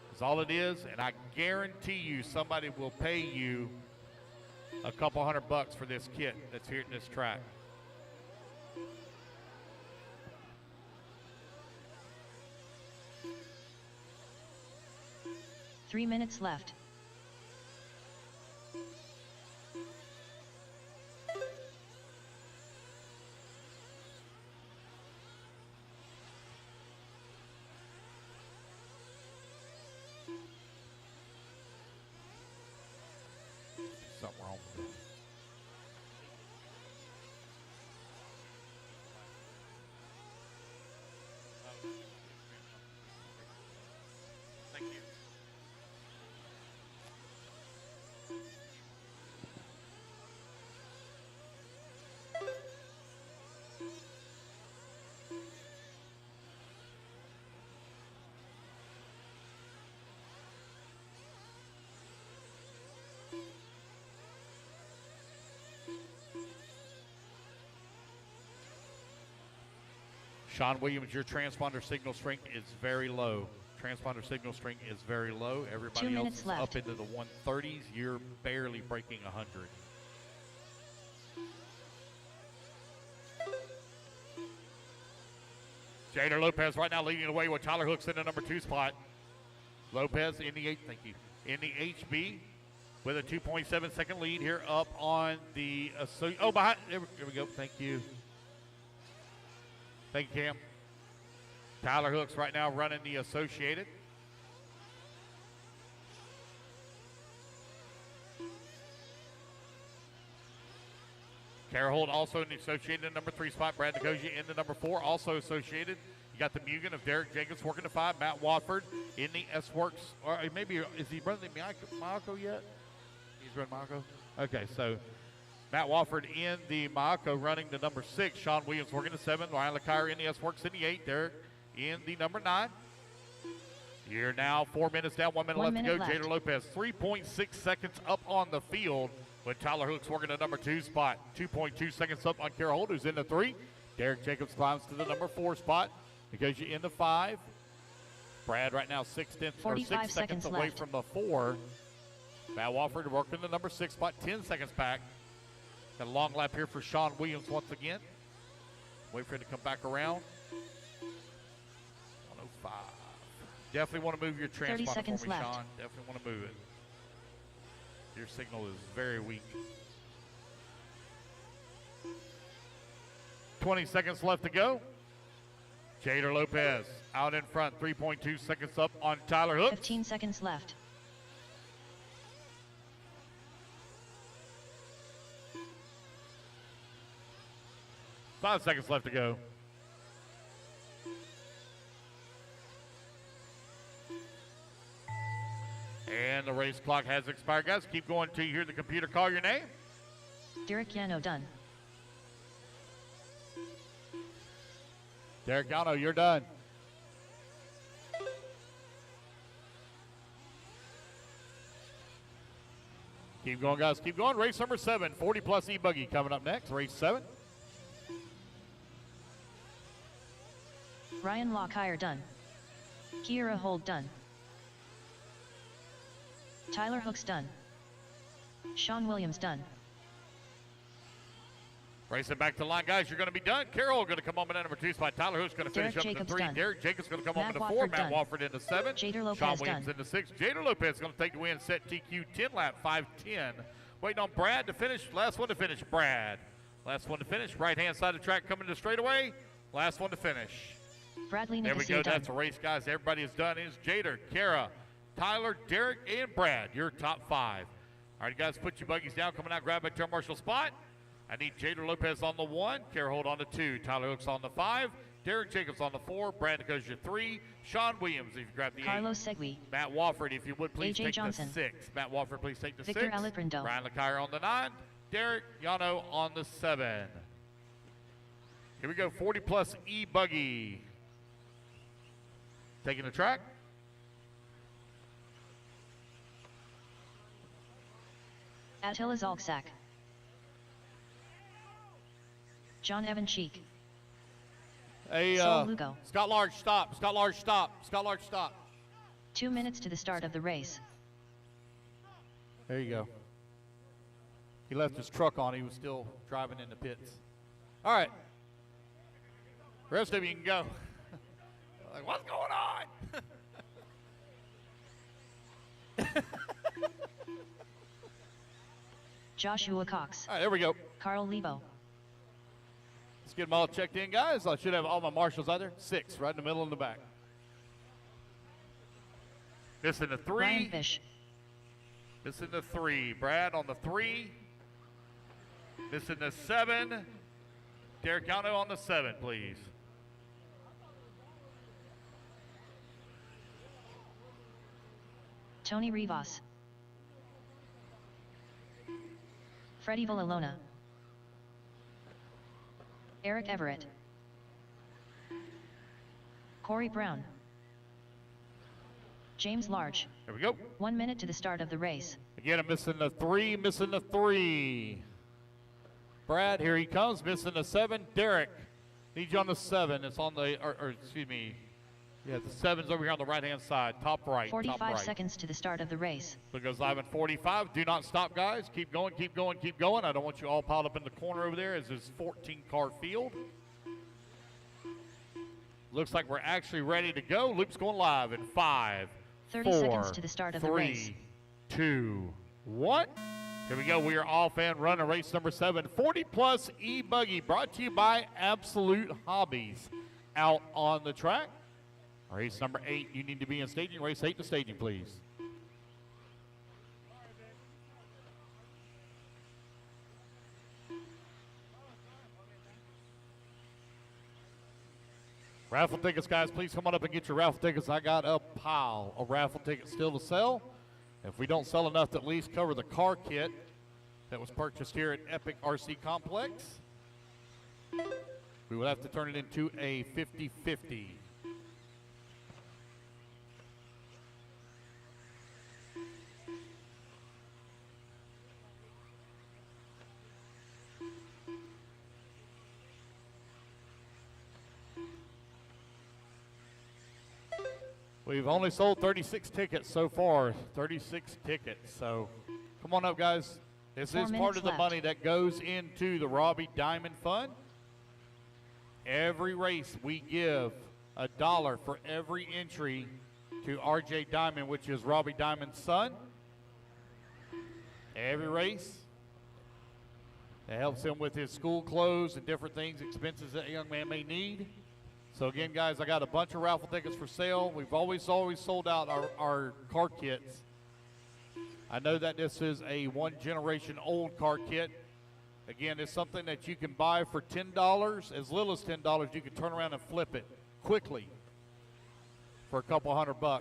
That's all it is, and I guarantee you somebody will pay you a couple $100 for this kit that's here at this track. Three minutes left. Something wrong with it. Thank you. Sean Williams, your transponder signal strength is very low. Transponder signal strength is very low. 2 Everybody else minutes is left. up into the 130s. You're barely breaking 100. Jader Lopez right now leading the way with Tyler Hooks in the number 2 spot. Lopez in the thank you, in the HB with a 2.7 second lead here up on the, behind, here we go, thank you. Thank you, Cam. Tyler Hooks right now running the Associated. Carahold also in the Associated in number 3 spot. Brad Nagosia in the number 4, also Associated. You got the Mugen of Derek Jenkins working the 5. Matt Watford in the S-Works. Or maybe, is he running the Mayako yet? He's running Mayako? Okay, so Matt Watford in the Mayako running the number 6. Sean Williams working the 7. Ryan LeCaire in the S-Works in the 8. Derek in the number 9. You're now 4 minutes down, 1 minute left to go. Jader Lopez, 3.6 seconds up on the field with Tyler Hooks working the number 2 spot. 2.2 seconds up on Carahold, who's in the 3. Derek Jacobs climbs to the number 4 spot. Because you're in the 5. Brad right now 6 seconds away left from the 4. Matt Wofford working the number 6 spot, 10 seconds back. Got a long lap here for Sean Williams once again. Wait for him to come back around. 105. Definitely want to move your transponder 30 seconds for me, left. Sean. Definitely want to move it. Your signal is very weak. 20 seconds left to go. Jader Lopez out in front, 3.2 seconds up on Tyler Hooks. 15 seconds left. Five seconds left to go. And the race clock has expired, guys. Keep going until you hear the computer call your name. Derek Yano done. Derek Yano, you're done. Keep going, guys. Keep going. Race number 7, 40 plus e-buggy coming up next. Race 7. Ryan Lockire done. Kiera Hold done. Tyler Hooks done. Sean Williams done. Racing back to the line, guys. You're going to be done. Carroll going to come on in number 2 spot. Tyler Hooks going to finish Derek up in Jacobs the 3. done. Derek Jacobs going to come on Matt in the 4. Wofford Matt done. Wofford in the 7. Jader Lopez Sean Williams done. in the 6. Jader Lopez is going to take the win. Set TQ 10 lap 5:10. Waiting on Brad to finish. Last one to finish, Brad. Last one to finish. Right hand side of the track coming to straightaway. Last one to finish. Bradley There we Nicosia go. done. That's a race, guys. Everybody is done. It's Jader, Kara, Tyler, Derek, and Brad. Your top 5. All right, guys, put your buggies down. Coming out, grab a turn marshal spot. I need Jader Lopez on the 1, Carahold on the 2, Tyler Hooks on the 5, Derek Jacobs on the 4, Brad goes your 3, Sean Williams if you grab the 8. Carlos Segui. Matt Wofford, if you would please AJ take Johnson. the 6. Matt Wofford, please take the Victor 6. Aliprindo. Ryan LeCaire on the 9, Derek Yano on the 7. Here we go, 40 plus e-buggy. Taking the track. Attila Zalksak. John Evan Cheek. Hey, Sol Lugo. Scott Large, stop. Scott Large, stop. Scott Large, stop. 2 minutes to the start of the race. There you go. He left his truck on. He was still driving in the pits. All right. The rest of you can go. Like, what's going on? Joshua Cox. All right, there we go. Carl Lebo. Let's get them all checked in, guys. I should have all my marshals out there. 6, right in the middle and the back. Missing the 3. Ryan Fish. Missing the 3. Brad on the 3. Missing the 7. Derek Yano on the 7, please. Tony Rivas. Freddie Villalona. Eric Everett. Corey Brown. James Large. There we go. 1 minute to the start of the race. Again, I'm missing the 3, missing the 3. Brad, here he comes, missing the 7. Derek, need you on the 7. It's on the, or excuse me. Yeah, the 7's over here on the right-hand side, top right, 45 top right. seconds to the start of the race. So it goes live in 45. Do not stop, guys. Keep going, keep going, keep going. I don't want you all piled up in the corner over there as this 14-car field. Looks like we're actually ready to go. Loop's going live in 5, 30 seconds to the start of the race. 3, 2, 1. Here we go. We are off and running race number 7, 40-plus e-buggy, brought to you by Absolute Hobbies. Out on the track. Race number 8, you need to be in staging. Race 8 to staging, please. Raffle tickets, guys, please come on up and get your raffle tickets. I got a pile of raffle tickets still to sell. If we don't sell enough to at least cover the car kit that was purchased here at Epic RC Complex, we will have to turn it into a 50-50. We've only sold 36 tickets so far, 36 tickets. So come on up, guys. This is part of the money that goes into the Robbie Diamond Fund. Every race we give $1 for every entry to RJ Diamond, which is Robbie Diamond's son. Every race. That helps him with his school clothes and different things, expenses that a young man may need. So again, guys, I got a bunch of raffle tickets for sale. We've always sold out our car kits. I know that this is a one-generation old car kit. Again, it's something that you can buy for $10, as little as $10. You can turn around and flip it quickly for a couple $100.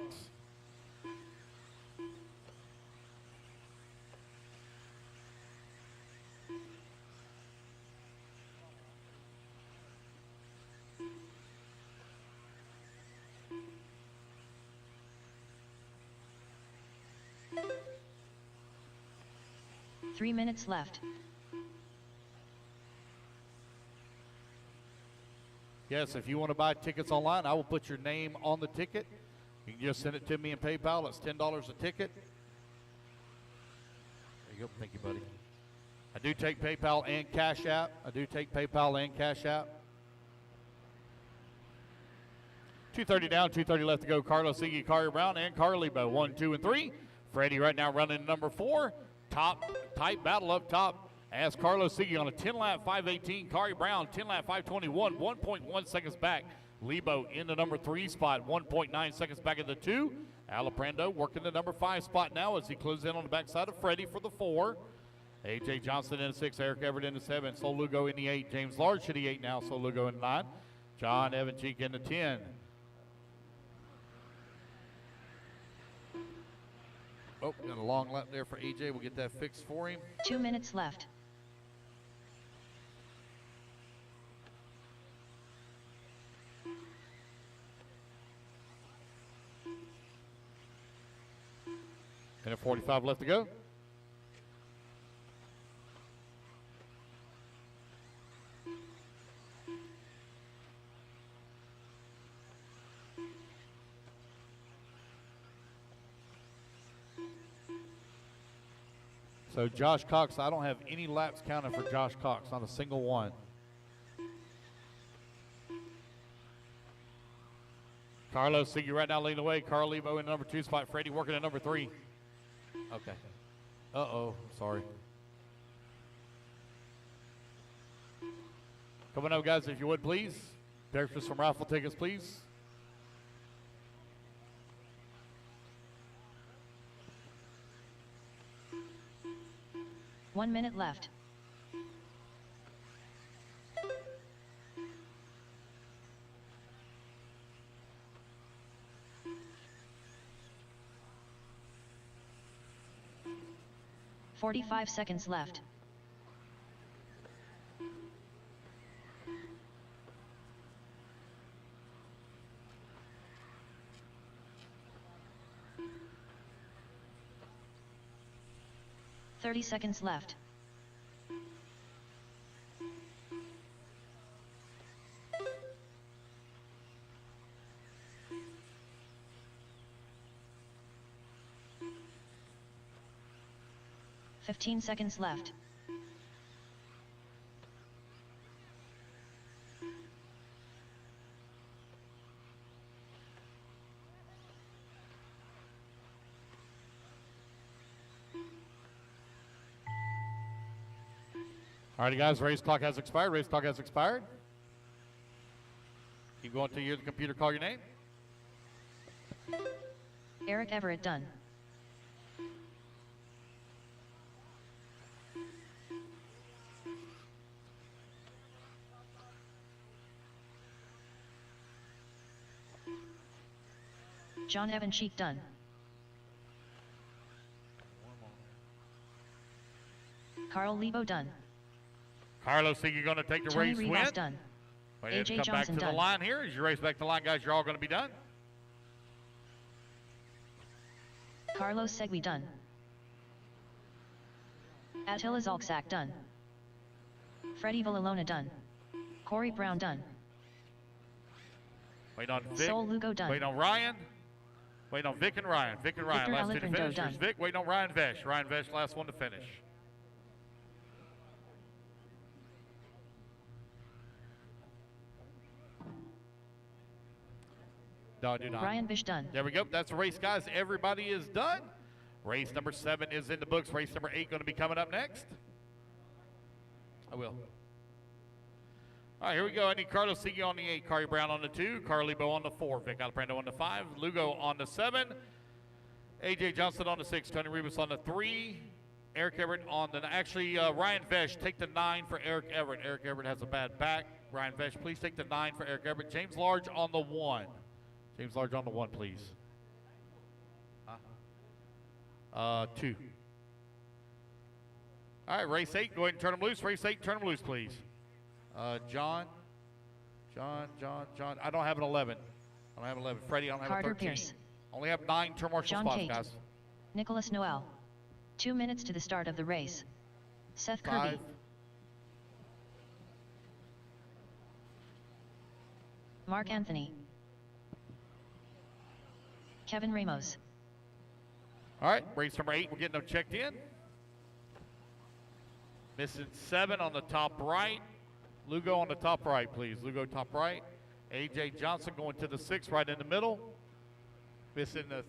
3 minutes left. Yes, if you want to buy tickets online, I will put your name on the ticket. You can just send it to me in PayPal. It's $10 a ticket. There you go. Thank you, buddy. I do take PayPal and Cash App. 2:30 down, 2:30 left to go. Carlos Iggy, Kari Brown, and Carly Bo. 1, 2, and 3. Freddie right now running number 4. Tight battle up top as Carlos Iggy on a 10-lap 5:18. Kari Brown 10-lap 5:21, 1.1 seconds back. Lebo in the number 3 spot, 1.9 seconds back in the 2. Alaprando working the number 5 spot now as he closes in on the backside of Freddie for the 4. A.J. Johnson in the 6, Eric Everett in the 7, Sol Lugo in the 8, James Large in the 8 now, Sol Lugo in the 9, John Evancheek in the 10. Oh, got a long lap there for AJ. We'll get that fixed for him. 2 minutes left. Minute 45 left to go. So Josh Cox, I don't have any laps counted for Josh Cox, not a single one. Carlos Siggy right now leading the way. Carl Lebo in the number 2 spot. Freddie working at number 3. Okay. Uh-oh, sorry. Coming up, guys, if you would, please. There's just some raffle tickets, please. One minute left. "45 seconds left. "30 seconds left. "15 seconds left. All righty, guys, race clock has expired. Race clock has expired. Keep going until you hear the computer call your name. Eric Everett done. John Evan Sheik done. Carl Lebo done. Carlos, think you're going to take the Tony race Rivas win? done. Wait, you have to AJ come back Johnson to the done. line here. As you race back to the line, guys, you're all going to be done. Carlos Segui done. Attila Zalczak done. Freddie Villalona done. Corey Brown done. Wait on Vic. Sol Lugo done. Wait on Ryan. Wait on Vic and Ryan. Vic and Ryan, Victor last two to Alejandro finish. done. Here's Vic. Waiting on Ryan Vesh. Ryan Vesh, last one to finish. No, I do not. Ryan Bish done. There we go. That's the race, guys. Everybody is done. Race number 7 is in the books. Race number 8 going to be coming up next. I will. All right, here we go. I need Carlos Segui on the 8, Corey Brown on the 2, Carl Lebo on the 4, Vic Alprando on the 5, Lugo on the 7, AJ Johnson on the 6, Tony Rivas on the 3, Eric Everett on the, Ryan Vesh, take the 9 for Eric Everett. Eric Everett has a bad back. Ryan Vesh, please take the 9 for Eric Everett. James Large on the 1. James Large on the 1, please. 2. All right, race 8, go ahead and turn them loose. Race 8, turn them loose, please. John. I don't have an 11. I don't have 11. Freddie, I don't have Carter a 13. Pierce. Only have 9 turn marshal John spots, Cate. guys. Nicholas Noel. 2 minutes to the start of the race. Seth 5. Kirby. Mark Anthony. Kevin Ramos. All right, race number 8, we're getting them checked in. Missing 7 on the top right. Lugo on the top right, please. Lugo top right. AJ Johnson going to the 6 right in the middle. Missing the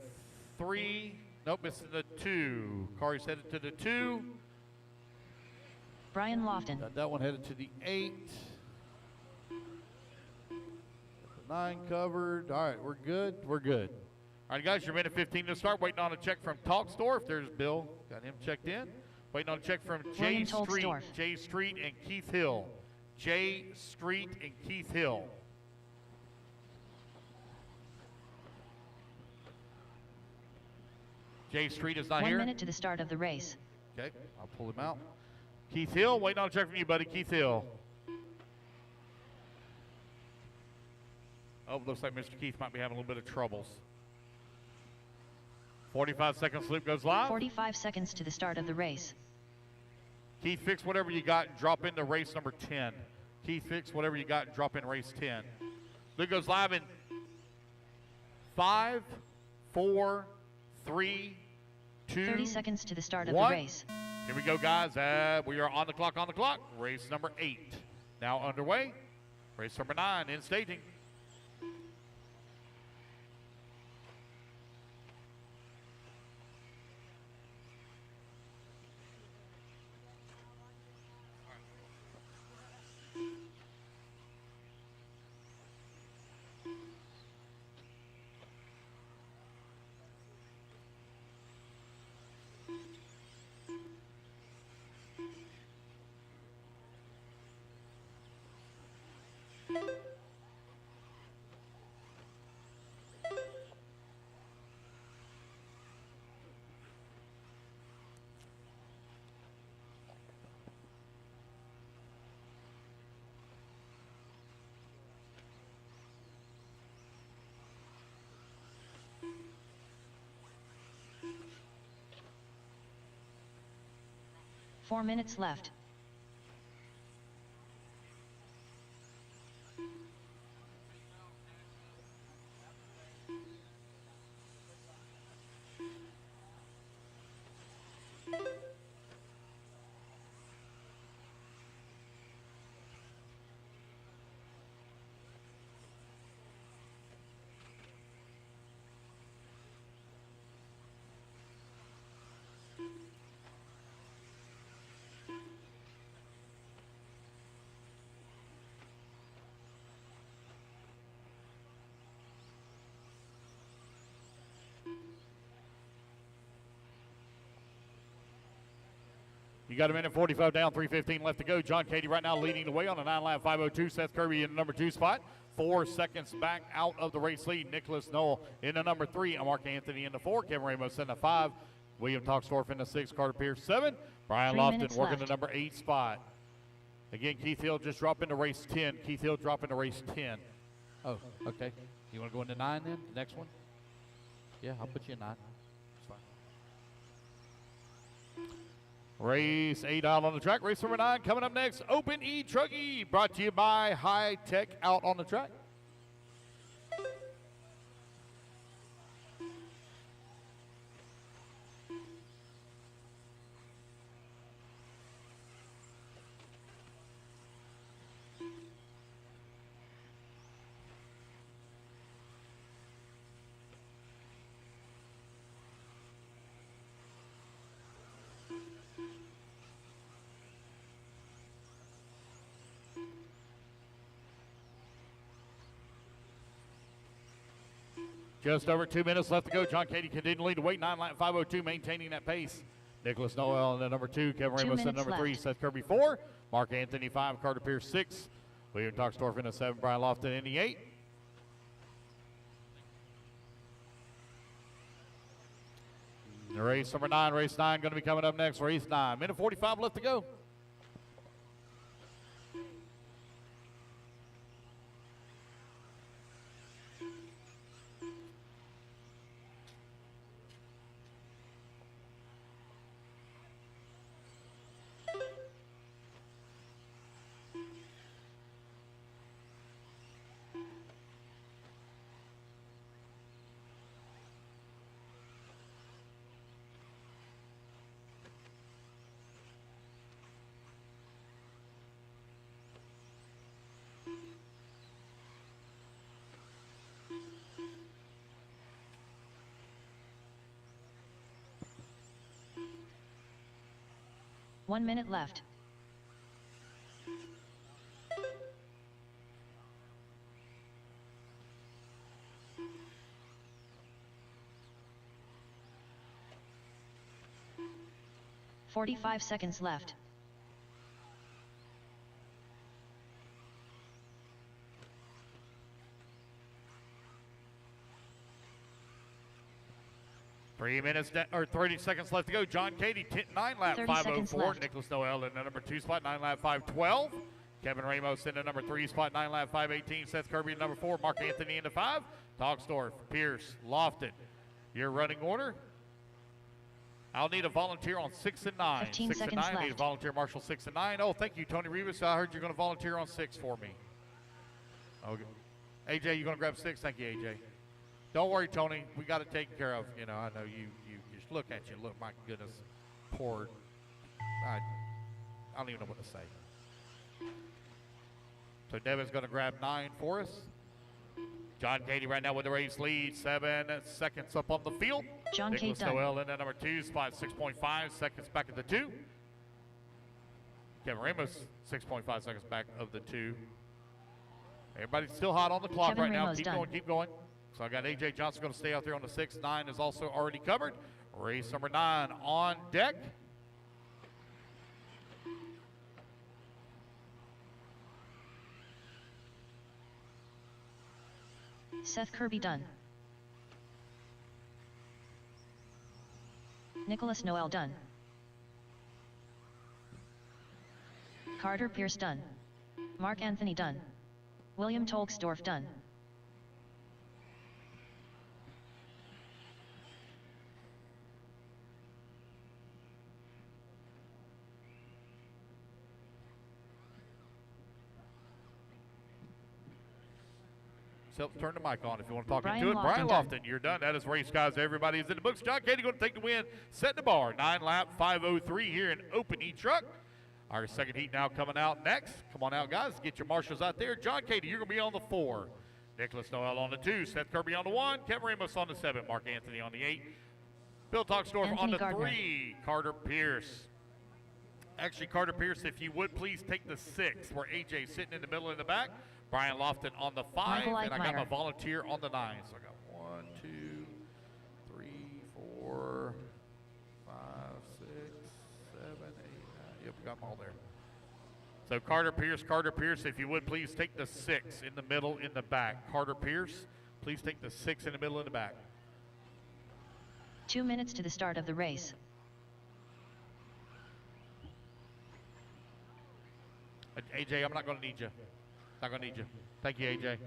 3. Nope, missing the 2. Corey's headed to the 2. Brian Lofton. Got that one headed to the 8. Got the 9 covered. All right, we're good. We're good. All right, guys, you're minute 15 to start. Waiting on a check from Talksdorf. There's Bill. Got him checked in. Waiting on a check from Jay William Street. Tolsdorf. Jay Street and Keith Hill. Jay Street and Keith Hill. Jay Street is not 1 here. minute to the start of the race. Okay, I'll pull him out. Keith Hill, waiting on a check from you, buddy. Keith Hill. Oh, looks like Mr. Keith might be having a little bit of troubles. 45 seconds loop goes live. 45 seconds to the start of the race. Keith, fix whatever you got and drop into race number 10. Keith, fix whatever you got and drop in race 10. Loop goes live in 5, 4, 3, 2, 30 seconds to the start of 1. the race. Here we go, guys. We are on the clock, Race number 8 now underway. Race number 9 in staging. Four minutes left. You got a minute 45 down, 3:15 left to go. John Cady right now leading the way on a 9-lap 5:02. Seth Kirby in the number 2 spot. 4 seconds back out of the race lead. Nicholas Noel in the number 3. Mark Anthony in the 4. Kevin Ramos in the 5. William Toxdorf in the 6. Carter Pierce 7. Brian 3 Lofton minutes working left. the number 8 spot. Again, Keith Hill just dropping to race 10. Keith Hill dropping to race 10. Oh, okay. You want to go into 9 then? The next one? Yeah, I'll put you in 9. It's fine. Race 8 out on the track. Race number 9 coming up next. Open e-truggy, brought to you by High Tech out on the track. Just over 2 minutes left to go. John Cady continuing to lead the way. 9-lap 5:02, maintaining that pace. Nicholas Noel in the number 2. Kevin 2 Ramos in the minutes number 3. left. Seth Kirby 4. Mark Anthony 5. Carter Pierce 6. William Toxdorf in the 7. Brian Lofton in the 8. Race number 9. Race 9 going to be coming up next. Race 9. Minute 45 left to go. One minute left. "45 seconds left. Three minutes or 30 seconds left to go. John Cady, 9-lap 30 seconds 5:04. left. Nicholas Noel in the number 2 spot, 9-lap 5:12. Kevin Ramos in the number 3 spot, 9-lap 5:18. Seth Kirby in number 4. Mark Anthony in the 5. Toxdorf, Pierce, Lofton. Your running order. I'll need a volunteer on 6 and 9. 15 6 and seconds 9. I need a left. volunteer marshal 6 and 9. Oh, thank you, Tony Rivas. I heard you're going to volunteer on 6 for me. Okay. AJ, you going to grab 6? Thank you, AJ. Don't worry, Tony. We got it taken care of. You know, I know you just look at you. Look, my goodness. Poor. I don't even know what to say. So Devin's going to grab 9 for us. John Cady right now with the race lead. 7 seconds up on the field. John Cady Nicholas done. Noel in at number 2 spot, 6.5 seconds back at the 2. Kevin Ramos, 6.5 seconds back of the 2. Everybody's still hot on the clock Kevin right now. Ramos Keep done. going, keep going. So I got AJ Johnson going to stay out there on the 6. 9 is also already covered. Race number 9 on deck. Seth Kirby done. Nicholas Noel done. Carter Pierce done. Mark Anthony done. William Toxdorf done. So turn the mic on if you want to talk Brian into it. Brian Lofton Lofton, you're done. That is race, guys. Everybody is in the books. John Cady going to take the win. Set the bar. 9-lap 5:03 here in open e-truck. Our second heat now coming out next. Come on out, guys. Get your marshals out there. John Cady, you're going to be on the 4. Nicholas Noel on the 2. Seth Kirby on the 1. Kevin Ramos on the 7. Mark Anthony on the 8. Bill Toxdorf on Anthony the Gardner. 3. Carter Pierce. Actually, Carter Pierce, if you would please take the 6, where AJ's sitting in the middle in the back. Brian Lofton on the 5, Michael and I got my Eichmeyer. volunteer on the 9. So I got 1, 2, 3, 4, 5, 6, 7, 8, 9, got them all there. So Carter Pierce, if you would please take the 6 in the middle in the back. Carter Pierce, please take the 6 in the middle in the back. 2 minutes to the start of the race. AJ, I'm not going to need you. Not going to need you. Thank you, AJ.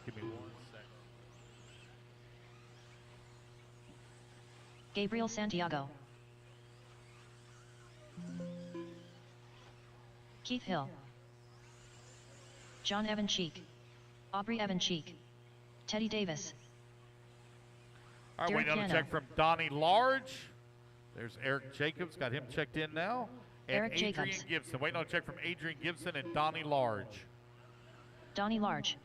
Give me 1 second. Gabriel Santiago. Keith Hill. John Evan Cheek. Aubrey Evan Cheek. Teddy Davis. All right, Derek waiting on a Cano. check from Donnie Large. There's Eric Jacobs, got him checked in now. And Eric Adrian Jacobs. Gibson, waiting on a check from Adrian Gibson and Donnie Large. Donnie Large.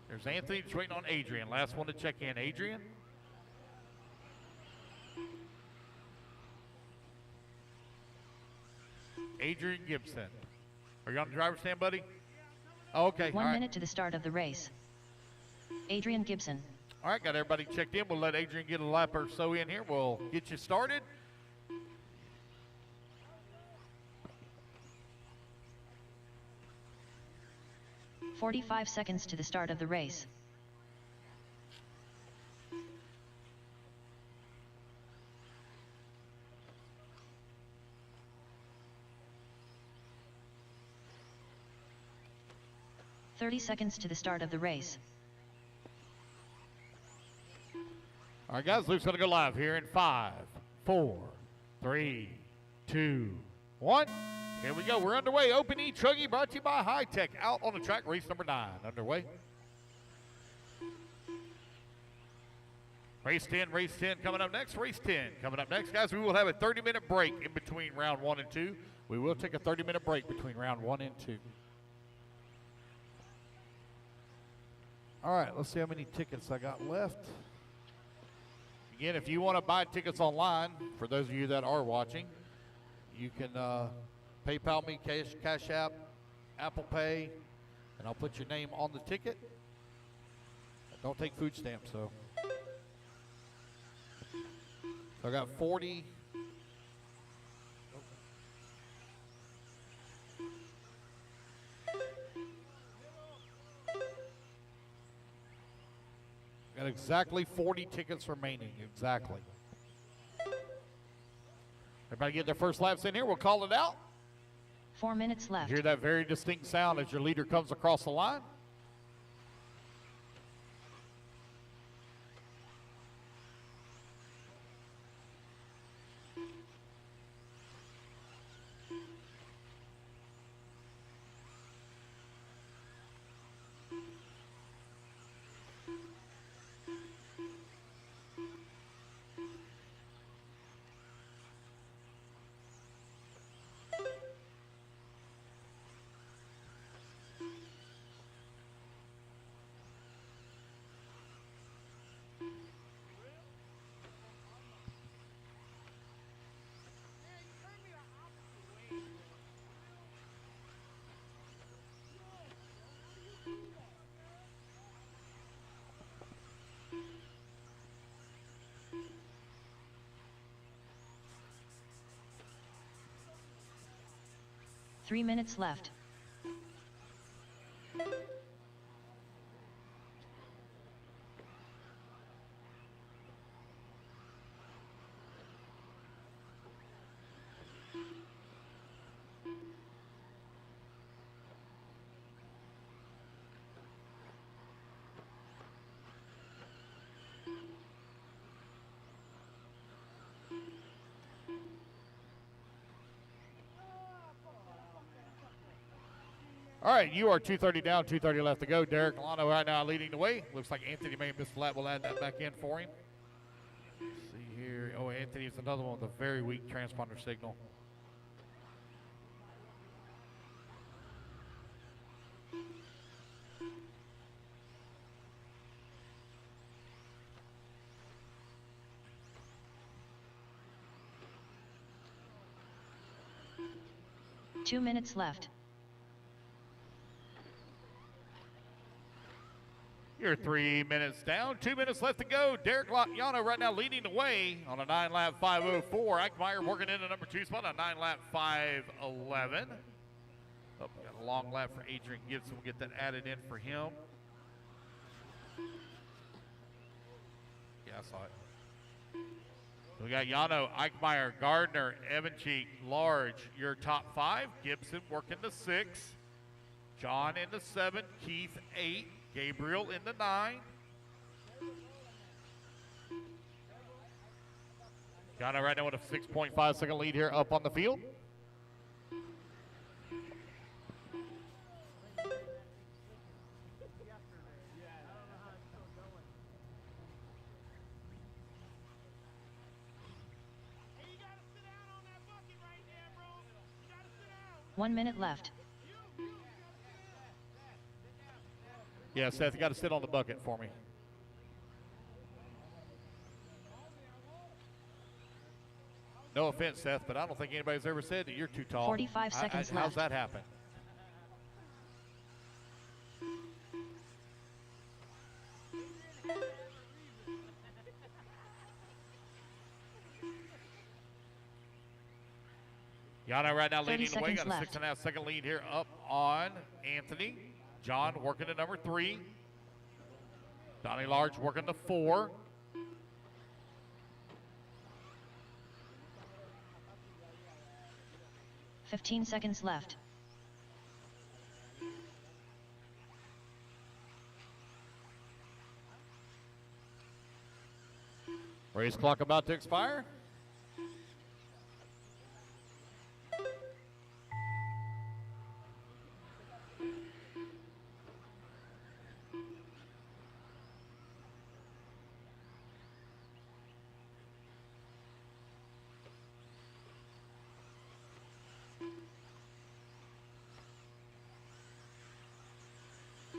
There's Anthony, just waiting on Adrian. Last one to check in, Adrian. Adrian Gibson. Are you on the driver's stand, buddy? Oh, okay. 1 all right. minute to the start of the race. Adrian Gibson. All right, got everybody checked in. We'll let Adrian get a lap or so in here. We'll get you started. "45 seconds to the start of the race. "30 seconds to the start of the race. All right, guys, Luke's going to go live here in 5, 4, 3, 2, 1. Here we go. We're underway. Open e-truggy brought to you by High Tech. Out on the track, race number 9 underway. Race 10 coming up next. Race 10 coming up next. Guys, we will have a 30-minute break in between round 1 and 2. We will take a 30-minute break between round 1 and 2. All right, let's see how many tickets I got left. Again, if you want to buy tickets online, for those of you that are watching, you can PayPal me, Cash App, Apple Pay, and I'll put your name on the ticket. I don't take food stamps, so. So I got 40. Got exactly 40 tickets remaining, exactly. Everybody get their first laps in here, we'll call it out. 4 minutes left. Hear that very distinct sound as your leader comes across the line. Three minutes left. All right, you are 2:30 down, 2:30 left to go. Derek Milano right now leading the way. Looks like Anthony may have missed a lap. We'll add that back in for him. Let's see here. Oh, Anthony's another one with a very weak transponder signal. Two minutes left. You're 3 minutes down, 2 minutes left to go. Derek Yano right now leading the way on a 9-lap 5:04. Eichmeyer working in the number 2 spot on 9-lap 5:11. Oh, got a long lap for Adrian Gibson. We'll get that added in for him. Yeah, I saw it. We got Yano, Eichmeyer, Gardner, Evancheek, Large, your top 5. Gibson working the 6. John in the 7. Keith 8. Gabriel in the 9. Yano right now with a 6.5 second lead here up on the field. One minute left. Yeah, Seth, you got to sit on the bucket for me. No offense, Seth, but I don't think anybody's ever said that you're too tall. 45 seconds left. How's that happen? Yano right now leading the way. Got a 6.5 second lead here up on Anthony. John working the number 3. Donnie Large working the 4. $15 seconds left. Race clock about to expire.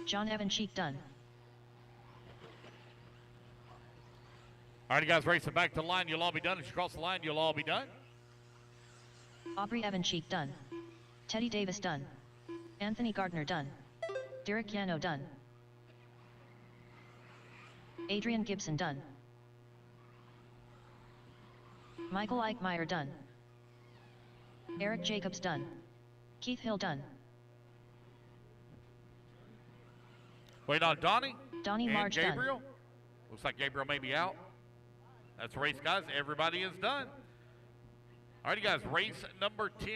John Evancheek done. All right, you guys racing back to the line. You'll all be done. As you cross the line, you'll all be done. Aubrey Evancheek done. Teddy Davis done. Anthony Gardner done. Derek Yano done. Adrian Gibson done. Michael Eichmeyer done. Eric Jacobs done. Keith Hill done. Wait on Donnie. Donnie and Large Gabriel. done. Looks like Gabriel may be out. That's the race, guys. Everybody is done. All right, you guys. Race number 10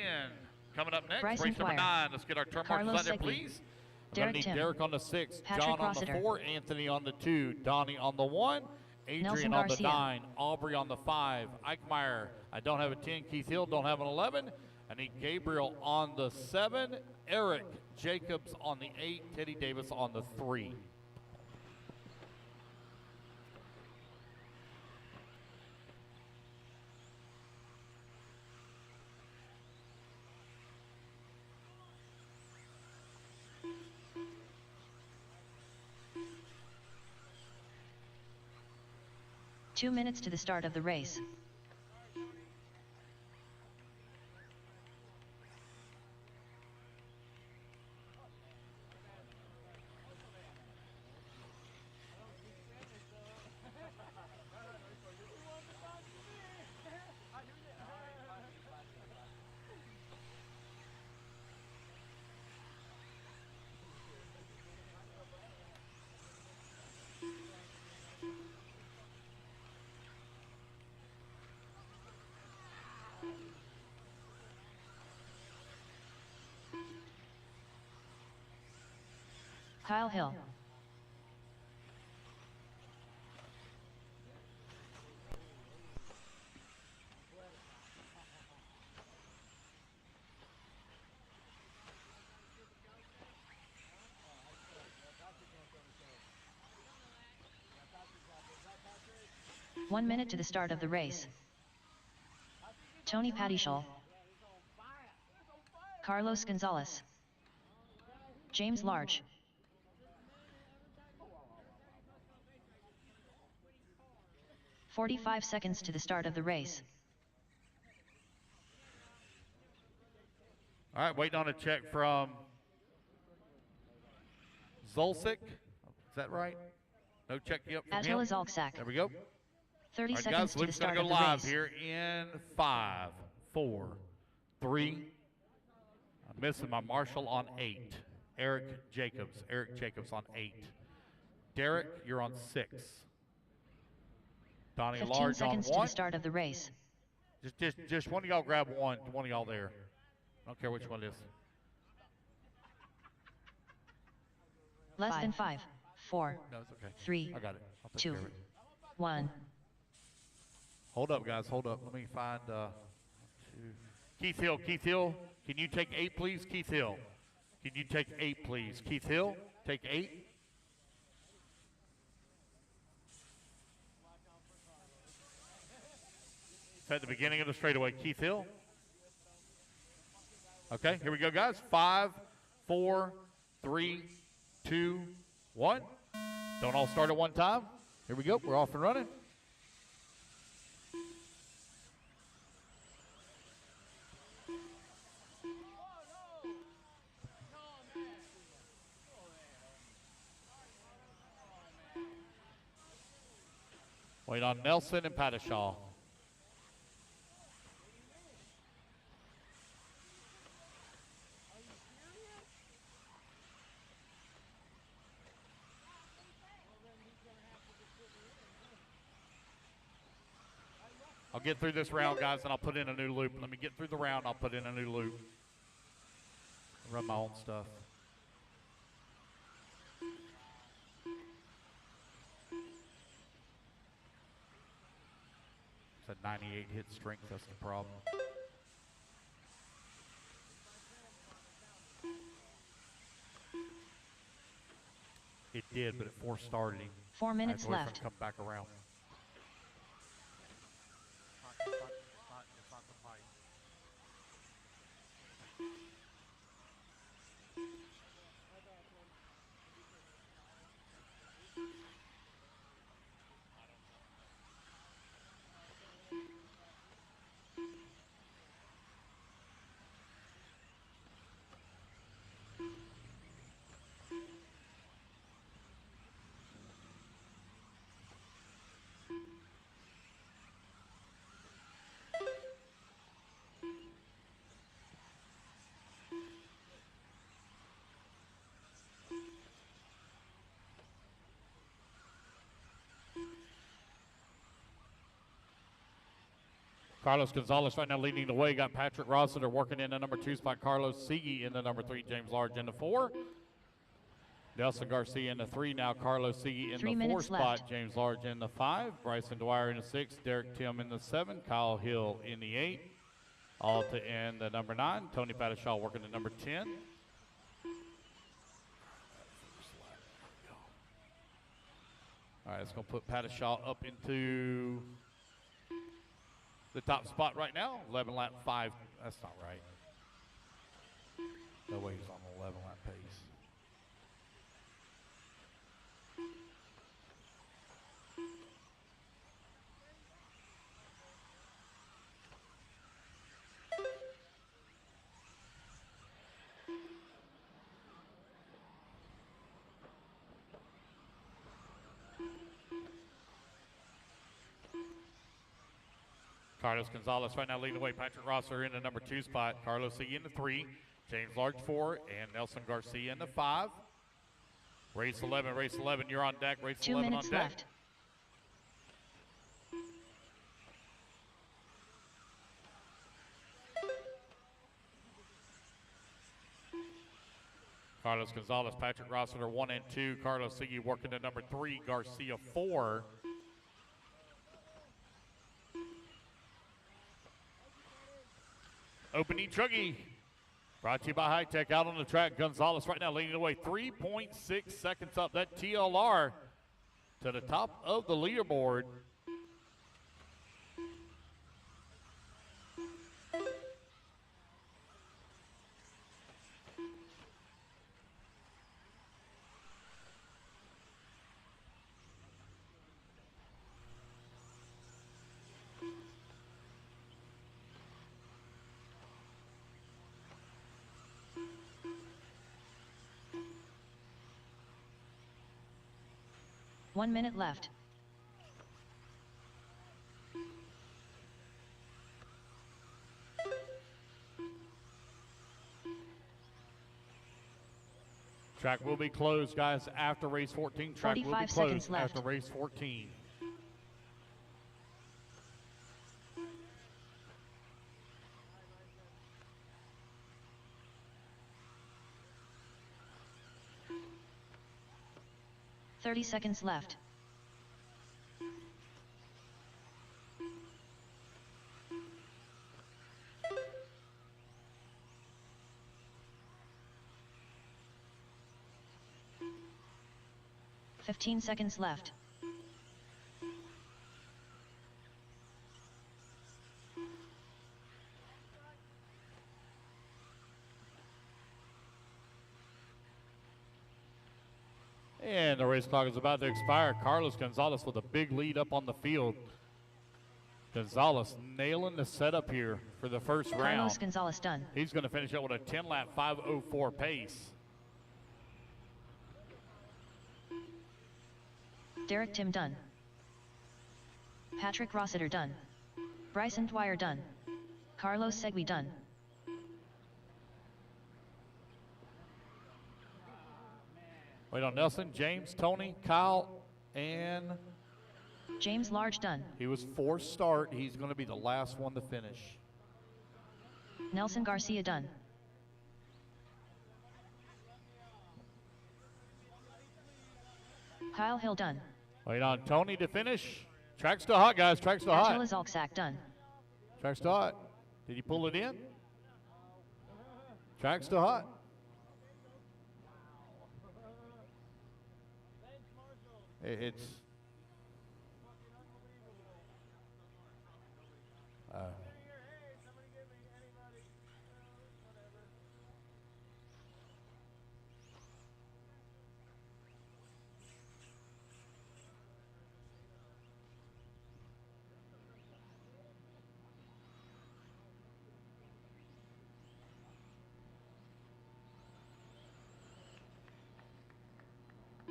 coming up next. Bryson race number Dwyer. 9. Let's get our turn Carlos markers out there, Segui. please. We're Derek gonna need Tim. Derek on the 6, Patrick John on the Rossiter. 4, Anthony on the 2, Donnie on the 1, Adrian Nelson on the Garcia. 9, Aubrey on the 5, Eichmeyer. I don't have a 10. Keith Hill don't have an 11. I need Gabriel on the 7, Eric Jacobs on the 8, Teddy Davis on the 3. Two minutes to the start of the race. Kyle Hill. One minute to the start of the race. Tony Paddyshall. Carlos Gonzalez. James Large. "45 seconds to the start of the race. All right, waiting on a check from Zolcic. Is that right? No check yep from Agile him. is Alksack. There we go. 30 All right, seconds guys, to the Luke's going start to of go the live race. here in 5, 4, 3. I'm missing my marshal on 8. Eric Jacobs on 8. Derek, you're on 6. Donnie 15 Large on seconds to 1. the start of the race. Just one of y'all grab one. One of y'all there. I don't care which one it is. Less than 5, 4, No, it's okay. 3, I got it. I'll take 2, care of it. 1. Hold up, guys. Hold up. Let me find Keith Hill. Keith Hill, can you take 8, please? Keith Hill. Can you take 8, please? Keith Hill, take 8. It's at the beginning of the straightaway. Keith Hill. Okay, here we go, guys. 5, 4, 3, 2, 1. Don't all start at one time. Here we go. We're off and running. Wait on Nelson and Pattishaw. I'll get through this round, guys, and I'll put in a new loop. Let me get through the round. I'll put in a new loop. Run my own stuff. It's a 98 hit strength. That's the problem. It did, but it forced started him. 4 minutes I had to wait for him left. to come back around. Carlos Gonzalez right now leading the way. Got Patrick Rossiter working in the number 2 spot. Carlos Siege in the number 3. James Large in the 4. Nelson Garcia in the 3. Now Carlos Siege in 3 the 4 minutes spot. left. James Large in the 5. Bryson Dwyer in the 6. Derek Tim in the 7. Kyle Hill in the 8. Alta in the number 9. Tony Pattishaw working the number 10. All right, it's going to put Pattishaw up into the top spot right now. 11 lap 5. That's not right. No way he's on the 11 lap pace. Carlos Gonzalez right now leading the way. Patrick Rosser in the number 2 spot. Carlos Siege in the 3. James Large 4. And Nelson Garcia in the 5. Race 11, you're on deck. Race 2 11 minutes on deck. left. Carlos Gonzalez, Patrick Rossiter 1 and 2. Carlos Siege working the number 3. Garcia 4. Open e-truggy. Brought to you by High Tech. Out on the track, Gonzalez right now leading the way. 3.6 seconds up. That TLR to the top of the leaderboard. 1 minute left. Track will be closed, guys, after race 14. Track will be 45 closed seconds left. after race 14. Thirty seconds left. Fifteen seconds left. And the race clock is about to expire. Carlos Gonzalez with a big lead up on the field. Gonzalez nailing the setup here for the first round. Carlos Gonzalez done. He's going to finish up with a 10-lap 5:04 pace. Derek Tim done. Patrick Rossiter done. Bryson Dwyer done. Carlos Segui done. Wait on Nelson, James, Tony, Kyle, and James Large done. he was fourth start. He's going to be the last one to finish. Nelson Garcia done. Kyle Hill done. Wait on Tony to finish. Track's still hot, guys. Track's still hot. Attila Zalczak done. Track's still hot. Did he pull it in? Track's still hot. It's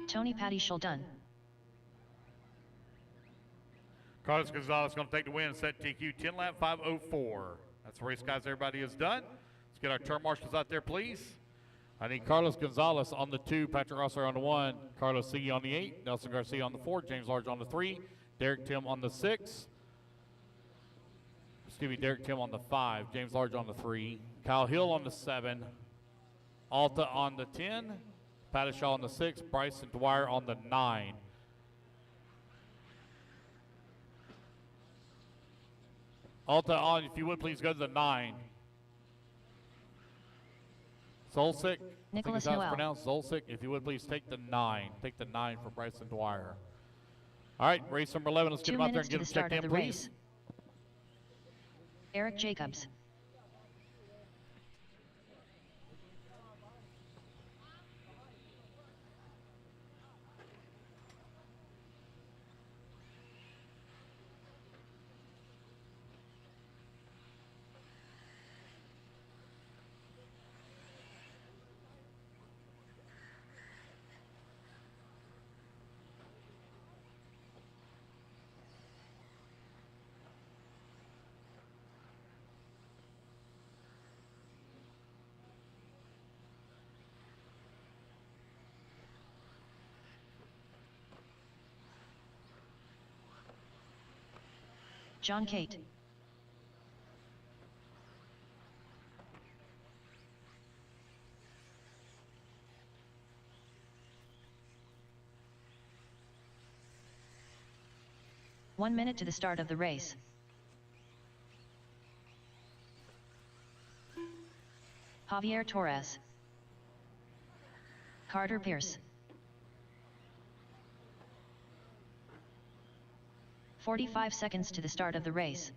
Tony Patty Schull done. Carlos Gonzalez going to take the win, set TQ 10-lap 5:04. That's the race, guys. Everybody is done. Let's get our turn marshals out there, please. I need Carlos Gonzalez on the 2, Patrick Rosser on the 1, Carlos Segui on the 8, Nelson Garcia on the 4, James Large on the 3, Derek Tim on the 6. Excuse me, Derek Tim on the 5, James Large on the 3, Kyle Hill on the 7, Alta on the 10, Pattishaw on the 6, Bryson Dwyer on the 9. Alta on, if you would please go to the 9. Zolcic, Nicholas I think it's how it's Noel. pronounced, Zolcic, if you would please take the 9. Take the 9 for Bryson Dwyer. All right, race number 11. Let's get 2 him out there minutes and to get the him start checked of in, the please. race. Eric Jacobs. John Cate. One minute to the start of the race. Javier Torres. Carter Pierce. 45 seconds to the start of the race.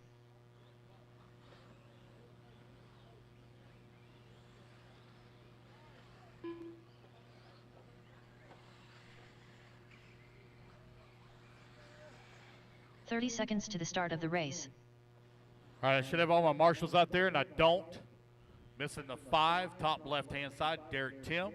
"30 seconds to the start of the race. All right, I should have all my marshals out there, and I don't. Missing the 5, top left-hand side, Derek Tim.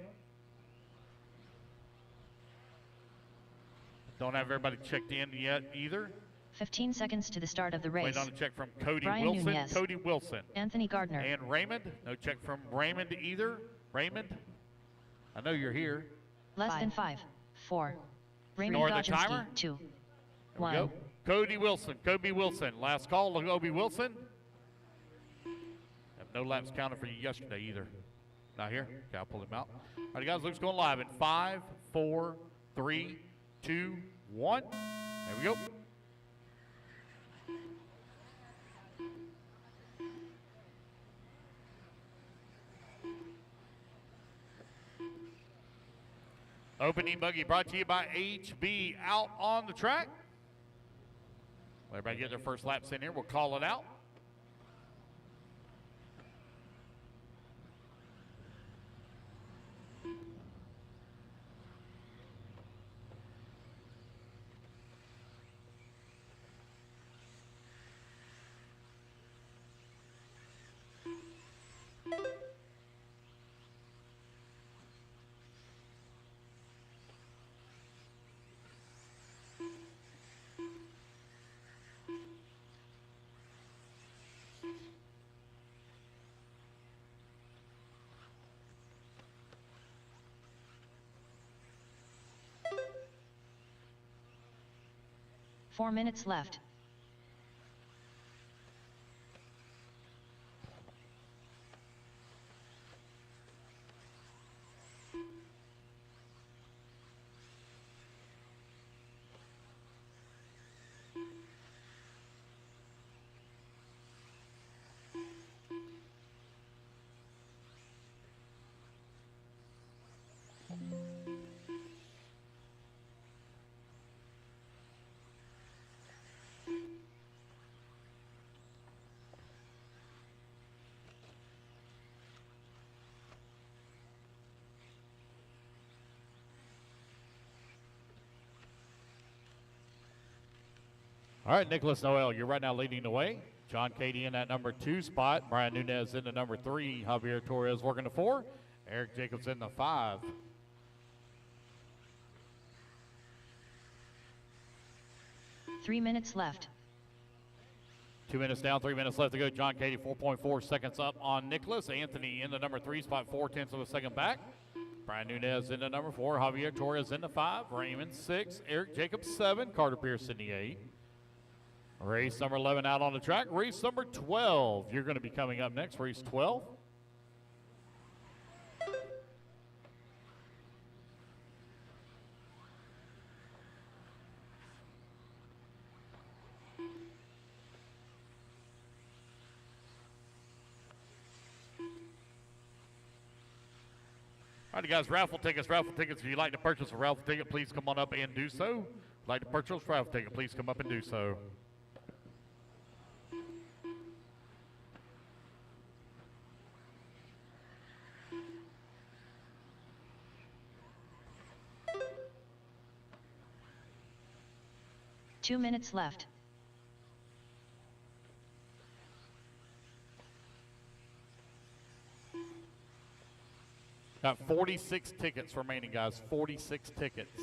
Don't have everybody checked in yet either. 15 seconds to the start of the race. Waiting on a check from Cody Brian Wilson. Nunez. Cody Wilson. Anthony Gardner. And Raymond. No check from Raymond either. Raymond, I know you're here. Less than 5, 4. Raymond Ignore the Godzinsky, timer. 2, There we 1. go. Cody Wilson. Kobe Wilson. Last call, Kobe Wilson. Have no laps counted for you yesterday either. Not here? Okay, I'll pull him out. All right, guys, Luke's going live in 5, 4, 3, 2, 1. There we go. Opening buggy brought to you by HB out on the track. Let everybody get their first laps in here. We'll call it out. Four minutes left. All right, Nicholas Noel, you're right now leading the way. John Cady in that number 2 spot. Brian Nunez in the number 3. Javier Torres working the 4. Eric Jacobs in the 5. Three minutes left. 2 minutes down, 3 minutes left to go. John Cady 4.4 seconds up on Nicholas. Anthony in the number 3 spot, 0.4 of a second back. Brian Nunez in the number 4. Javier Torres in the 5. Raymond 6. Eric Jacobs 7. Carter Pierce in the 8. Race number 11 out on the track. Race number 12. You're going to be coming up next. Race 12. All right, guys, raffle tickets. If you'd like to purchase a raffle ticket, please come on up and do so. If you'd like to purchase a raffle ticket, please come up and do so. Two minutes left. Got 46 tickets remaining, guys. 46 tickets.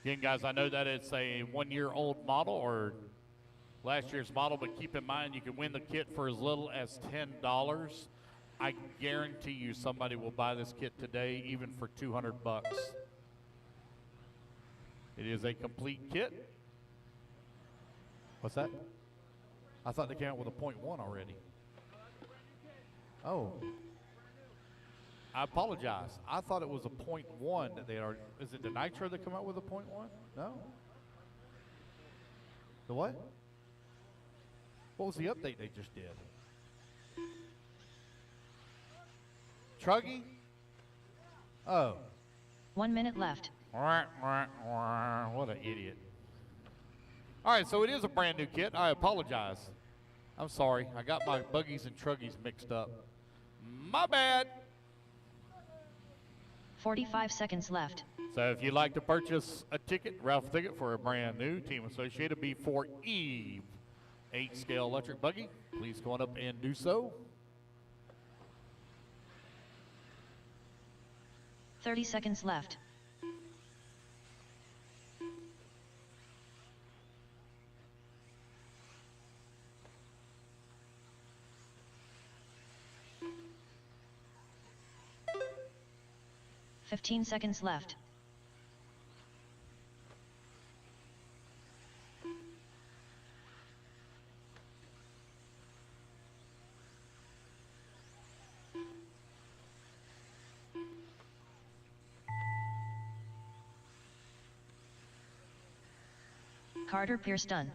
Again, guys, I know that it's a one-year-old model or last year's model, but keep in mind you can win the kit for as little as $10. I guarantee you somebody will buy this kit today, even for 200 bucks. It is a complete kit. What's that? I thought they came out with a .1 already. Oh. I apologize. I thought it was a .1 that they are. Is it the Nitro that come out with a .1? No. The what? What was the update they just did? Truggy? Oh. 1 minute left. What an idiot. All right, so it is a brand new kit. I apologize. I'm sorry. I got my buggies and truggies mixed up. My bad. 45 seconds left. So if you'd like to purchase a ticket, raffle ticket for a brand new Team Associated B4E 8-scale electric buggy, please go on up and do so. 30 seconds left. Fifteen seconds left. Carter Pierce done.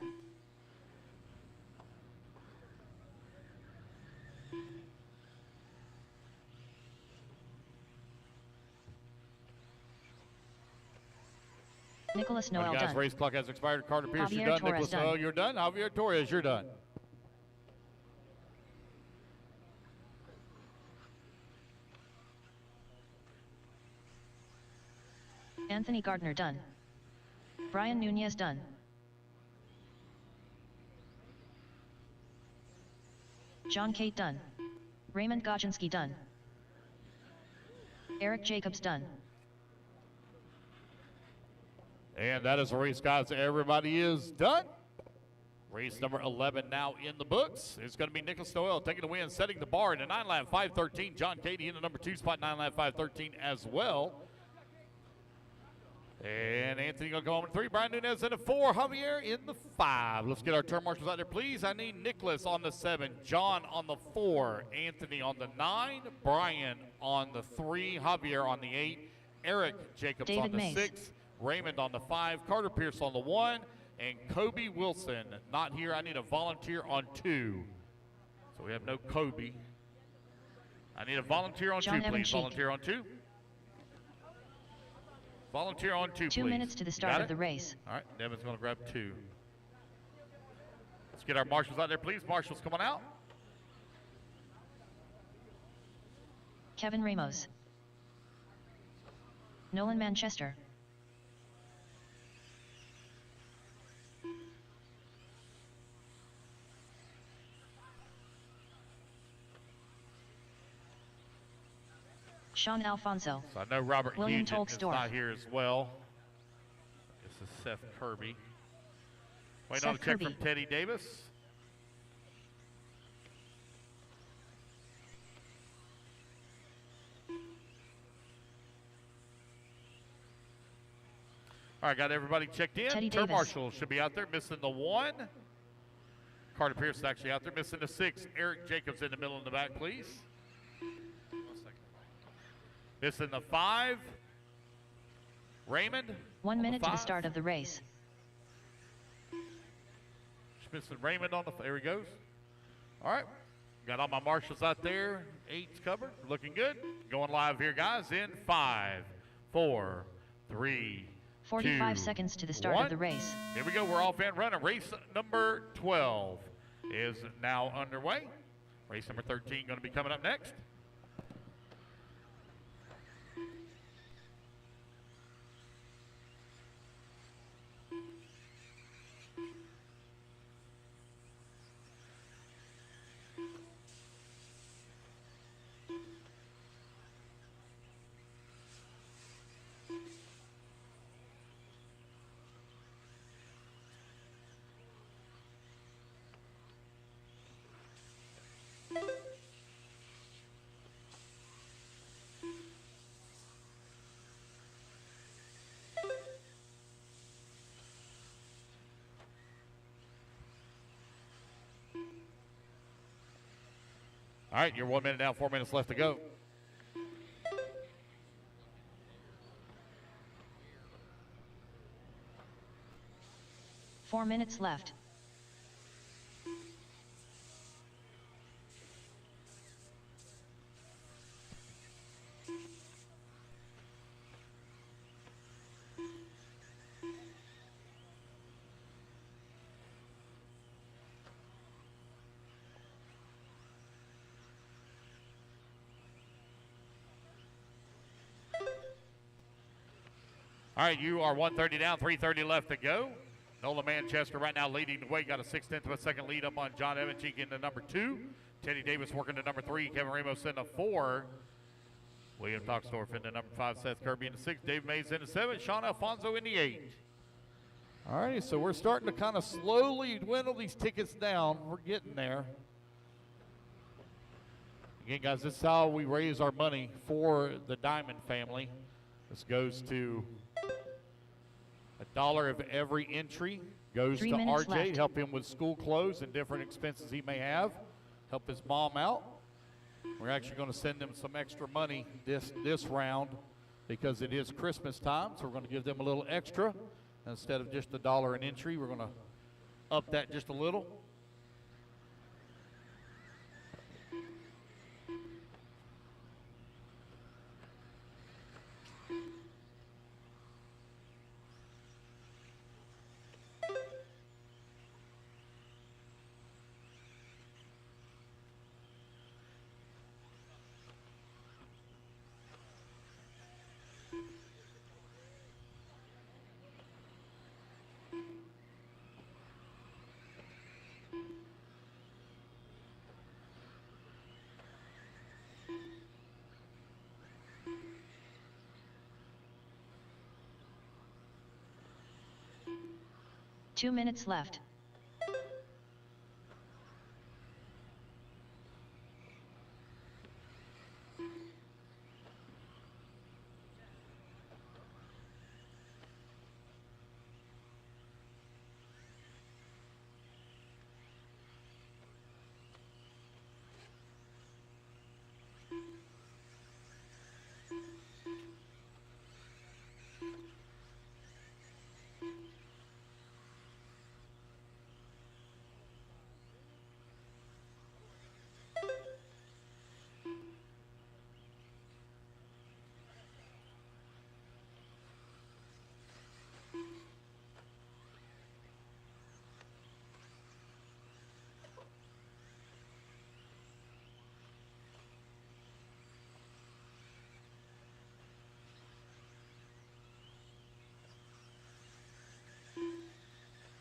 Nicholas Noel guys, done. race clock has expired. Carter Pierce, you're Javier done. Torres Nicholas done. Noel, you're done. Javier Torres, you're done. Anthony Gardner done. Brian Nunez done. John Cate done. Raymond Gojinski done. Eric Jacobs done. And that is the race, guys. Everybody is done. Race number 11 now in the books. It's going to be Nicholas Noel taking the win, setting the bar in a 9 lap 5:13. John Cady in the number 2 spot, 9 lap 5:13 as well. And Anthony going to go home in 3. Brian Nunez in the 4. Javier in the 5. Let's get our turn marshals out there, please. I need Nicholas on the 7. John on the 4. Anthony on the 9. Brian on the 3. Javier on the 8. Eric Jacobs David on the Mays. 6. Raymond on the 5. Carter Pierce on the 1. And Kobe Wilson not here. I need a volunteer on 2. So we have no Kobe. I need a volunteer on John 2, Evan please. Cheek. Volunteer on 2. Volunteer on 2, please. 2 minutes to the start Got of it? the race. All right, Devin's going to grab 2. Let's get our marshals out there, please. Marshals, come on out. Kevin Ramos. Nolan Manchester. Sean Alfonso. So I know Robert William Hughes is Tolksdorf. not here as well. This is Seth Kirby. Waiting Seth on a check Kirby. from Teddy Davis. All right, got everybody checked in. Teddy Turn Davis. marshal should be out there, missing the 1. Carter Pierce is actually out there, missing the 6. Eric Jacobs in the middle and the back, please. Missing the 5. Raymond. 1 on minute to the 5. start of the race. Just missing Raymond on the, there he goes. All right, got all my marshals out there. 8's covered, looking good. Going live here, guys, in 5, 4, 3, 45 2, seconds to the start 1. of the race. Here we go, we're off and running. Race number 12 is now underway. Race number 13 going to be coming up next. All right, you're 1 minute down, 4 minutes left to go. Four minutes left. All right, you are 130 down, 330 left to go. Nola Manchester right now leading the way. Got a 6/10 of a second lead up on John Evancheek into number 2. Teddy Davis working to number 3. Kevin Ramos in the 4. William Toxdorf in the number 5, Seth Kirby in the 6, Dave Mays in the 7, Sean Alfonso in the 8. All right, so we're starting to kind of slowly dwindle these tickets down. We're getting there. Again, guys, this is how we raise our money for the Diamond family. This goes to $1 of every entry. Goes to RJ, left. help him with school clothes and different expenses he may have. Help his mom out. We're actually going to send them some extra money this round because it is Christmas time, so we're going to give them a little extra. Instead of just $1 an entry, we're going to up that just a little. Two minutes left.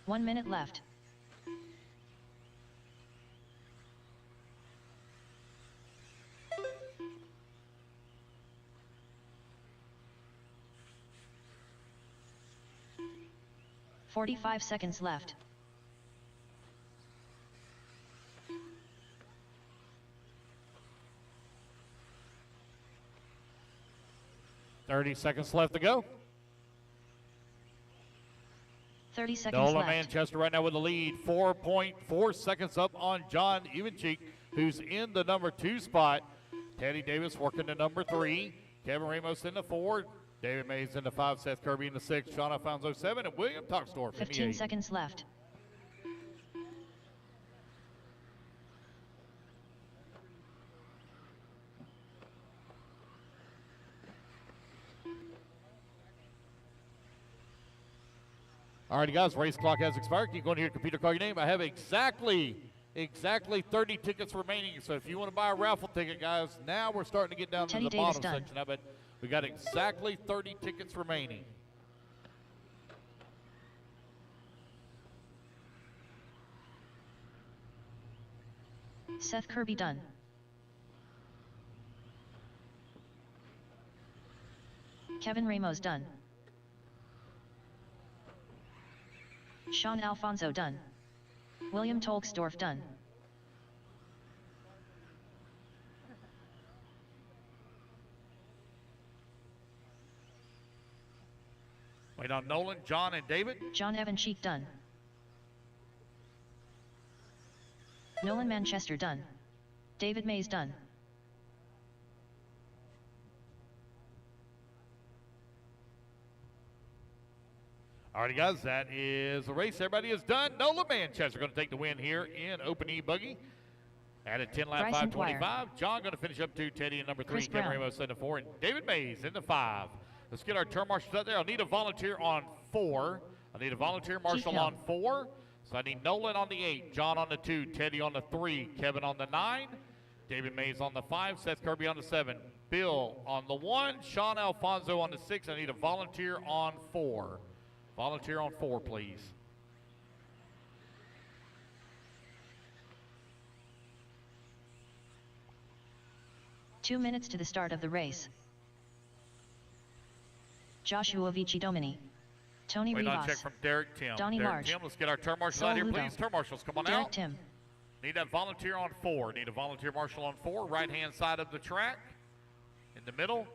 One minute left. "45 seconds left. $30 left to go. 30 seconds Nolan left. Manchester right now with the lead. 4.4 seconds up on John Evencheek, who's in the number 2 spot. Teddy Davis working the number 3. Kevin Ramos in the 4. David Mays in the 5. Seth Kirby in the 6. Sean Alfonso 7. And William Toxdorf in the 15 8. seconds left. All right, guys, race clock has expired. You go in here, computer, call your name. I have exactly 30 tickets remaining. So if you want to buy a raffle ticket, guys, now we're starting to get down Teddy to the Davis bottom done. section of it. We got exactly 30 tickets remaining. Seth Kirby done. Kevin Ramos done. Sean Alfonso done. William Tolksdorf done. Wait on Nolan, John, and David. John Evencheek done. Nolan Manchester done. David Mays done. All righty, guys, that is the race. Everybody is done. Nolan Manchester going to take the win here in open e-buggy. At a 10 lap, Bryson 525. John going to finish up 2. Teddy in number 3. Chris Kevin Brown. Ramos in the 4. And David Mays in the 5. Let's get our turn marshals out there. I need a volunteer on 4. I need a volunteer marshal Hill. on 4. So I need Nolan on the 8. John on the 2. Teddy on the 3. Kevin on the 9. David Mays on the 5. Seth Kirby on the 7. Bill on the 1. Sean Alfonso on the 6. I need a volunteer on 4. Volunteer on 4, please. "2 minutes to the start of the race. Joshua Vici Domini. Tony Wait on check Rivas. from Derek Tim. Donnie Derek Marsh. Tim, let's get our turn marshals Sol out here, Ludo. please. Turn marshals, come on Derek out. Tim. Need that volunteer on 4. Need a volunteer marshal on 4. Right-hand side of the track. In the middle.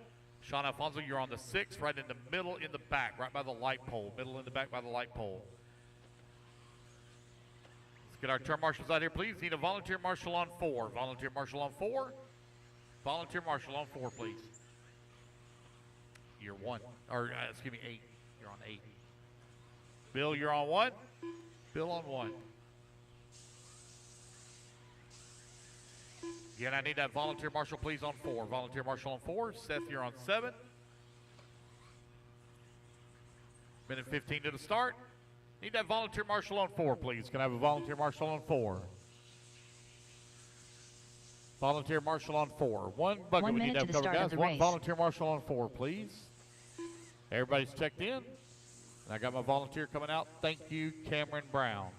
Sean Alfonso, you're on the 6, right in the middle, in the back, right by the light pole. Middle in the back by the light pole. Let's get our turn marshals out here, please. Need a volunteer marshal on 4. Volunteer marshal on 4. Volunteer marshal on 4, please. You're 1. Or, excuse me, 8. You're on 8. Bill, you're on 1. Bill on 1. Again, I need that volunteer marshal, please, on 4. Volunteer marshal on 4. Seth, you're on 7. Minute 15 to the start. Need that volunteer marshal on 4, please. Can I have a volunteer marshal on 4? Volunteer marshal on 4. One bucket 1 we need minute to to have the covered, start of guys. the One race. volunteer marshal on 4, please. Everybody's checked in. And I got my volunteer coming out. Thank you, Cameron Brown.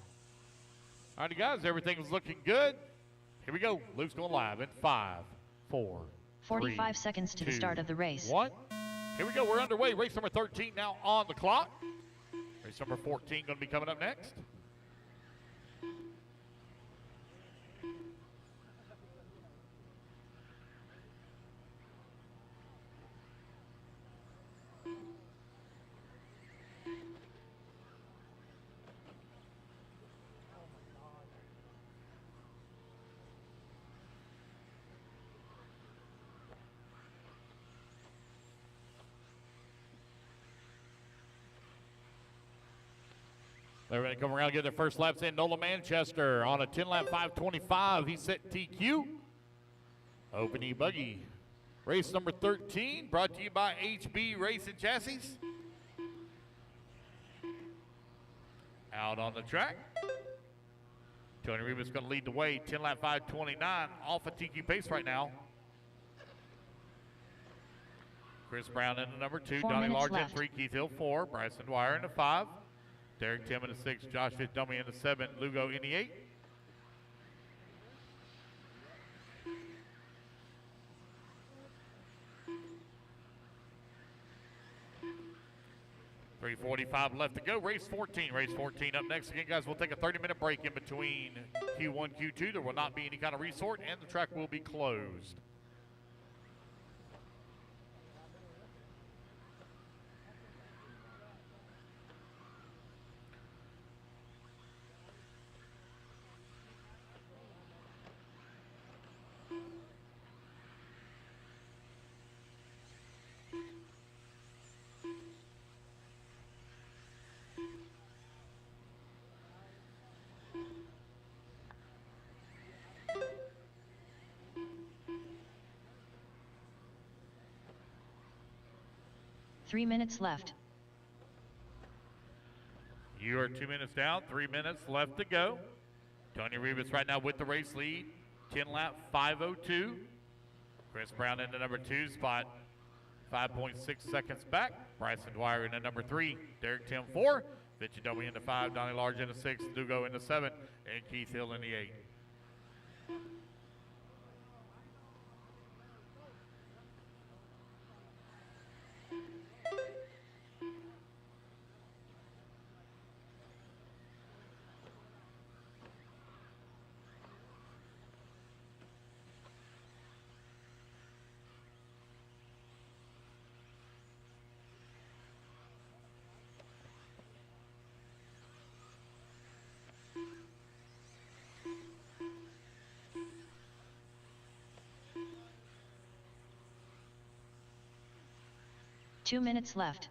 All right, guys, everything was looking good. Here we go. Luke's going live in 5, 4, 45 3, seconds to the 2, start of the race. 1. Here we go. We're underway. Race number 13 now on the clock. Race number 14 going to be coming up next. They're ready to come around and get their first laps in. Nola Manchester on a 10-lap 5:25. He's set TQ. Open e-buggy. Race number 13 brought to you by HB Race and Chassis. Out on the track. Tony Rivas going to lead the way. 10-lap 5:29 off a TQ pace right now. Chris Brown in the number 2. 4 Donnie minutes Large in left. 3. Keith Hill 4. Bryson Dwyer in the 5. Derek Tim in the 6, Josh Fitzdomi in the 7, Lugo in the 8. .345 left to go. Race 14. Race 14 up next. Again, guys, we'll take a 30-minute break in between Q1, Q2. There will not be any kind of resort, and the track will be closed. Three minutes left. You are 2 minutes down, 3 minutes left to go. Tony Rivas right now with the race lead. 10-lap 5:02. Chris Brown in the number 2 spot. 5.6 seconds back. Bryson Dwyer in the number 3. Derek Tim 4. Vichadomi in the 5. Donnie Large in the 6. Lugo in the 7. And Keith Hill in the 8. Two minutes left.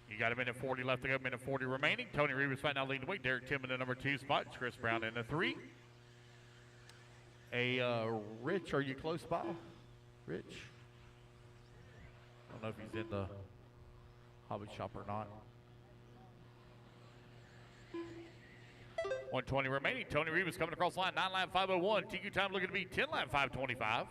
You got a minute 40 left to go, minute 40 remaining. Tony Rivas right now leading the way. Derek Tim in the number 2 spot. Chris Brown in the 3. Rich, are you close by? Rich? I don't know if he's in the hobby shop or not. 120 remaining. Tony Rivas coming across the line. 9-lap 5:01. TQ time looking to be 10-lap 5:25.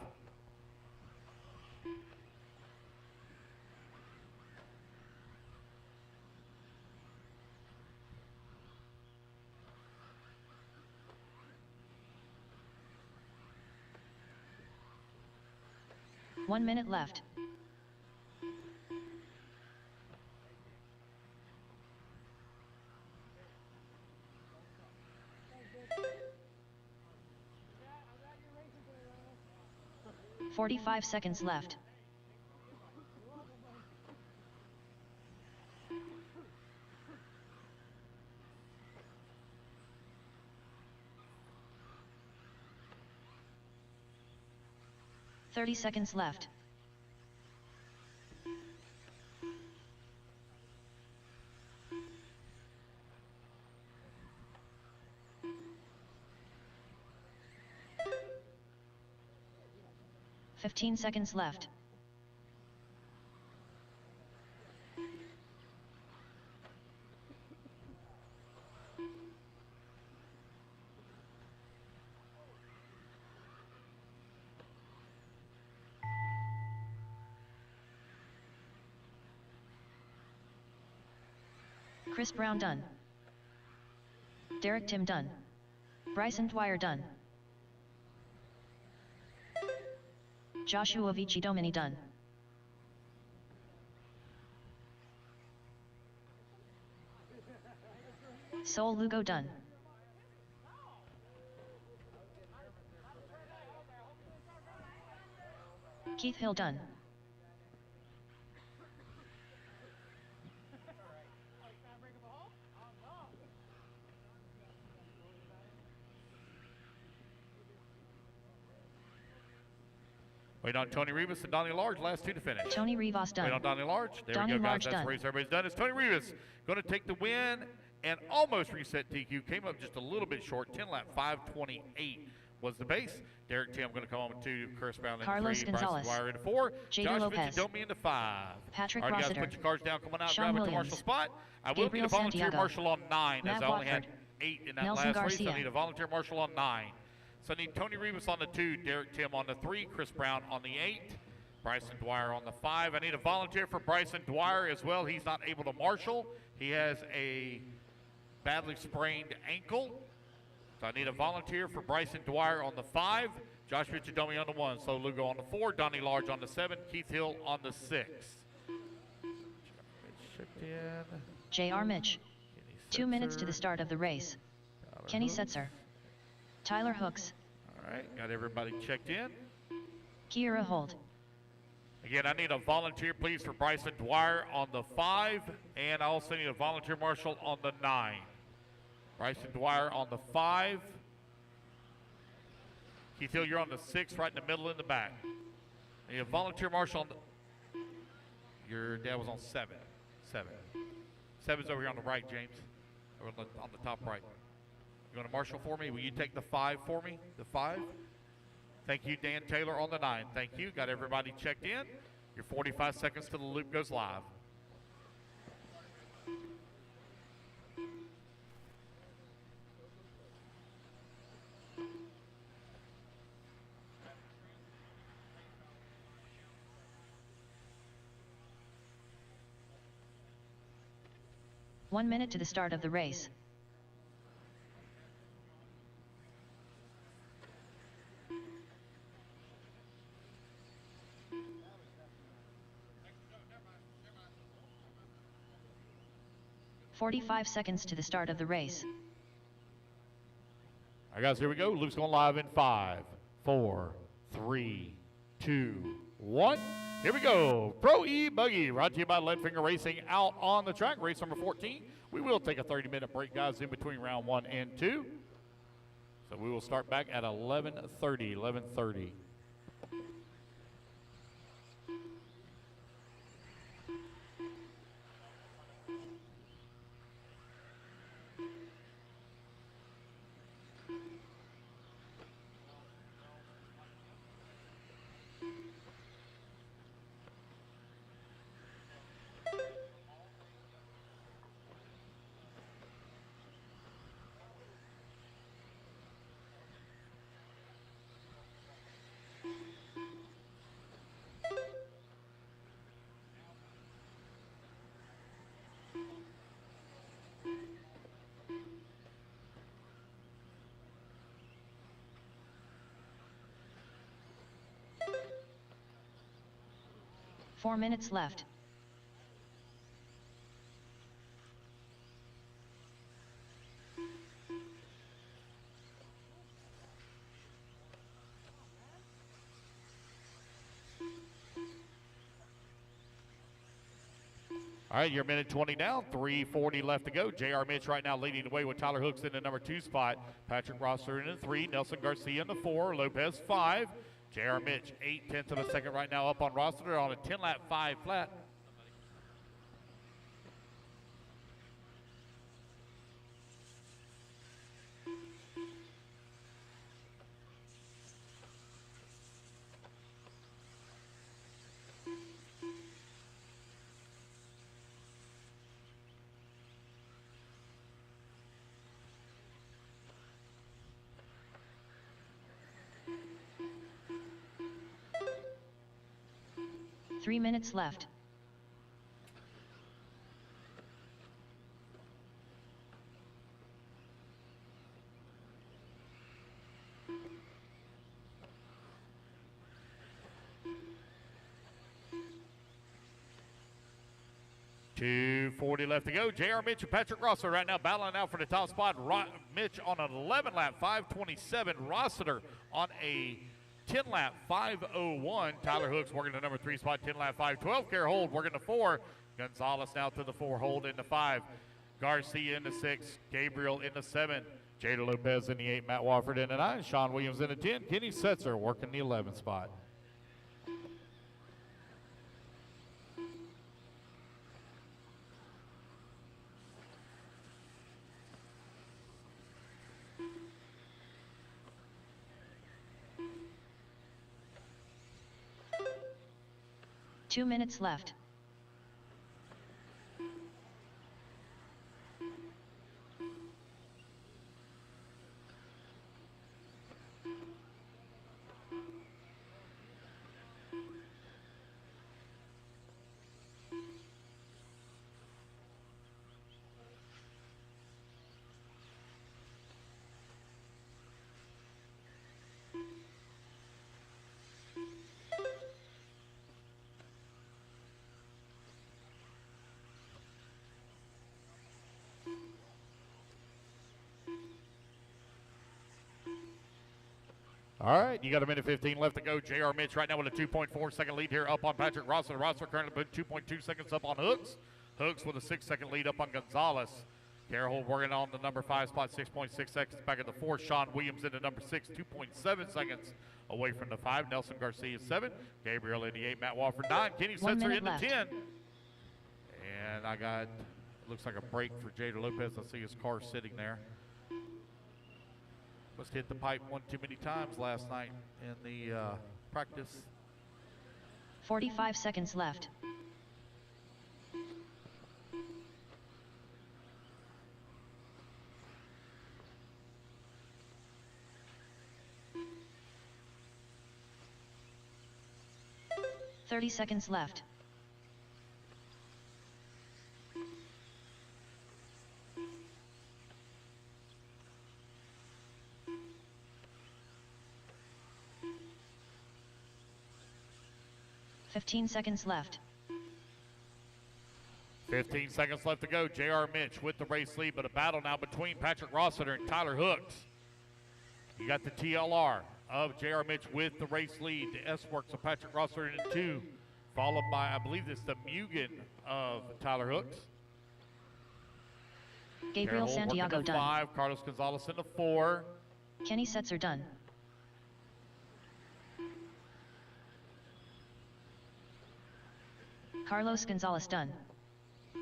1 minute left. "45 seconds left. "30 seconds left. "15 seconds left. Chris Brown done. Derek Tim done. Bryson Dwyer done. Joshua Vici Domini done. Sol Lugo done. Keith Hill done. Wait on Tony Rivas and Donnie Large, last two to finish. Tony Rivas done. Wait on Donnie Large. There Donnie we go, guys. Large That's done. the race everybody's done. It's Tony Rivas going to take the win and almost reset TQ. Came up just a little bit short. 10 lap, 5:28 was the base. Derek Tim going to come on to Chris Brown in Carlos 3, Bryson Gonzalez. Dwyer in 4, Jader Josh Lopez. Vincidomi into 5. Patrick All right, guys, Rossiter. put your cards down. Come on out, Sean grab it to Williams. Marshall spot. I will Gabriel need a volunteer Santiago. marshal on 9, as Matt I only had Watford. 8 in that Nelson last race. Garcia. I need a volunteer marshal on 9. So I need Tony Rivas on the 2, Derek Tim on the 3, Chris Brown on the 8, Bryson Dwyer on the 5. I need a volunteer for Bryson Dwyer as well. He's not able to marshal. He has a badly sprained ankle. So I need a volunteer for Bryson Dwyer on the 5, Josh Vincidomi on the 1, So Lugo on the 4, Donnie Large on the 7, Keith Hill on the 6. Checked in. J.R. Mitch. 2 minutes to the start of the race. Kenny Setzer. Tyler Hooks. All right, got everybody checked in. Kiera Holt. Again, I need a volunteer, please, for Bryson Dwyer on the 5, and I also need a volunteer marshal on the 9. Bryson Dwyer on the 5. Keith Hill, you're on the 6, right in the middle in the back. I need a volunteer marshal on the... Your dad was on 7. 7's over here on the right, James. Over on the top right. You want to marshal for me? Will you take the 5 for me? The 5? Thank you, Dan Taylor on the 9. Thank you. Got everybody checked in. Your 45 seconds till the loop goes live. "1 minute to the start of the race. "45 seconds to the start of the race. All right, guys, here we go. Loop's going live in 5, 4, 3, 2, 1. Here we go. Pro e-buggy, brought to you by Leadfinger Racing out on the track. Race number 14. We will take a 30-minute break, guys, in between round 1 and 2. So we will start back at 11:30. 4 minutes left. All right, you're minute 20 down, 3:40 left to go. J.R. Mitch right now leading the way with Tyler Hooks in the number 2 spot. Patrick Rosser in the 3, Nelson Garcia in the 4, Lopez 5. J.R. Mitch 8/10 of a second right now up on Rosser on a 10-lap 5 flat. Three minutes left. .240 left to go. J.R. Mitch and Patrick Rosser right now battling out for the top spot. Mitch on an 11-lap 5:27. Rossiter on a 10-lap 5:01. Tyler Hooks working the number 3 spot, 10-lap 5:12. Care Hold working the 4. Gonzalez now to the 4, Hold in the 5. Garcia in the 6. Gabriel in the 7. Jada Lopez in the 8. Matt Wofford in the 9. Sean Williams in the 10. Kenny Setzer working the 11 spot. Two minutes left. All right, you got a minute 15 left to go. J.R. Mitch right now with a 2.4 second lead here up on Patrick Rosser. Rosser currently put 2.2 seconds up on Hooks. Hooks with a 6 second lead up on Gonzalez. Carroll working on the number 5 spot, 6.6 seconds back at the 4. Sean Williams in the number 6, 2.7 seconds away from the 5. Nelson Garcia 7. Gabriel in the 8. Matt Wofford 9. Kenny Setzer in the 10. And I got, looks like a break for Jada Lopez. I see his car sitting there. Must hit the pipe one too many times last night in the practice. 45 seconds left. $30 left. $15 left. 15 seconds left to go. J.R. Mitch with the race lead, but a battle now between Patrick Rossiter and Tyler Hooks. You got the TLR of J.R. Mitch with the race lead. The S-Works of Patrick Rossiter in 2, followed by, I believe this is the Mugen of Tyler Hooks. Gabriel Santiago done. 5, Carlos Gonzalez in the 4. Kenny Setzer done. Carlos Gonzalez done.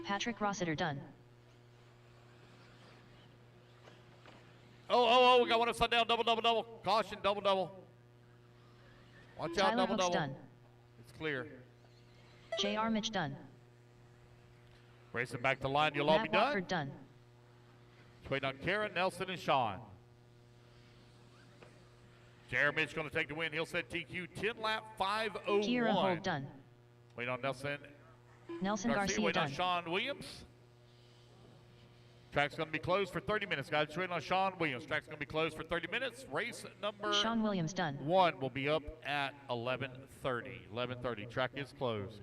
Patrick Rossiter done. Oh, we got one upside down, double. Caution, double. Watch out, Tyler Hooks double. done. It's clear. J.R. Mitch done. Racing back to line, you'll all be Matt done. Watford done. Waiting on Karen, Nelson, and Sean. J.R. Mitch going to take the win. He'll set TQ 10-lap 5:01. Kira Hold done. Wait on Nelson. Nelson Garcia wait done. on Sean Williams. Track's going to be closed for 30 minutes, guys. Just waiting on Sean Williams. Track's going to be closed for 30 minutes. Race number Sean Williams done. 1 will be up at 11:30. 11:30. Track is closed.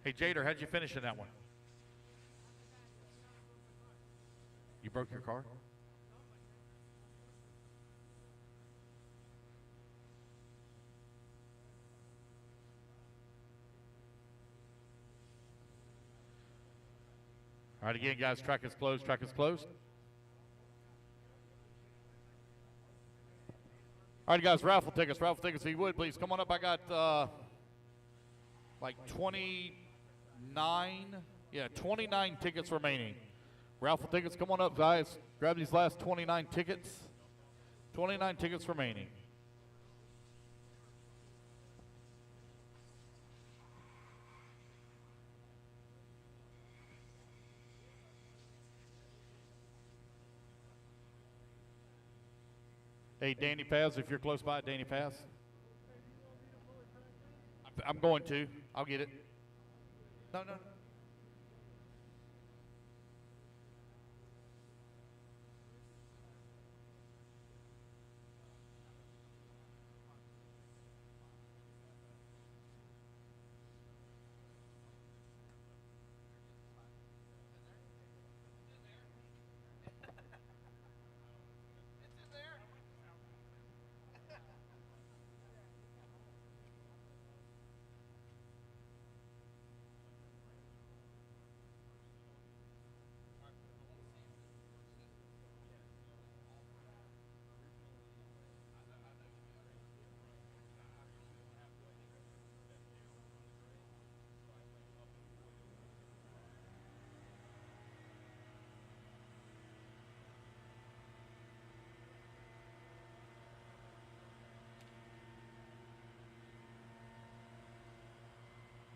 Hey, Jader, how'd you finish in that one? You broke your car? All right, again, guys, track is closed, track is closed. All right, guys, raffle tickets, if you would, please. Come on up. I got like 29 tickets remaining. Raffle tickets, come on up, guys. Grab these last 29 tickets. 29 tickets remaining. Hey, Danny Paz, if you're close by, Danny Paz. I'm going to. I'll get it. No.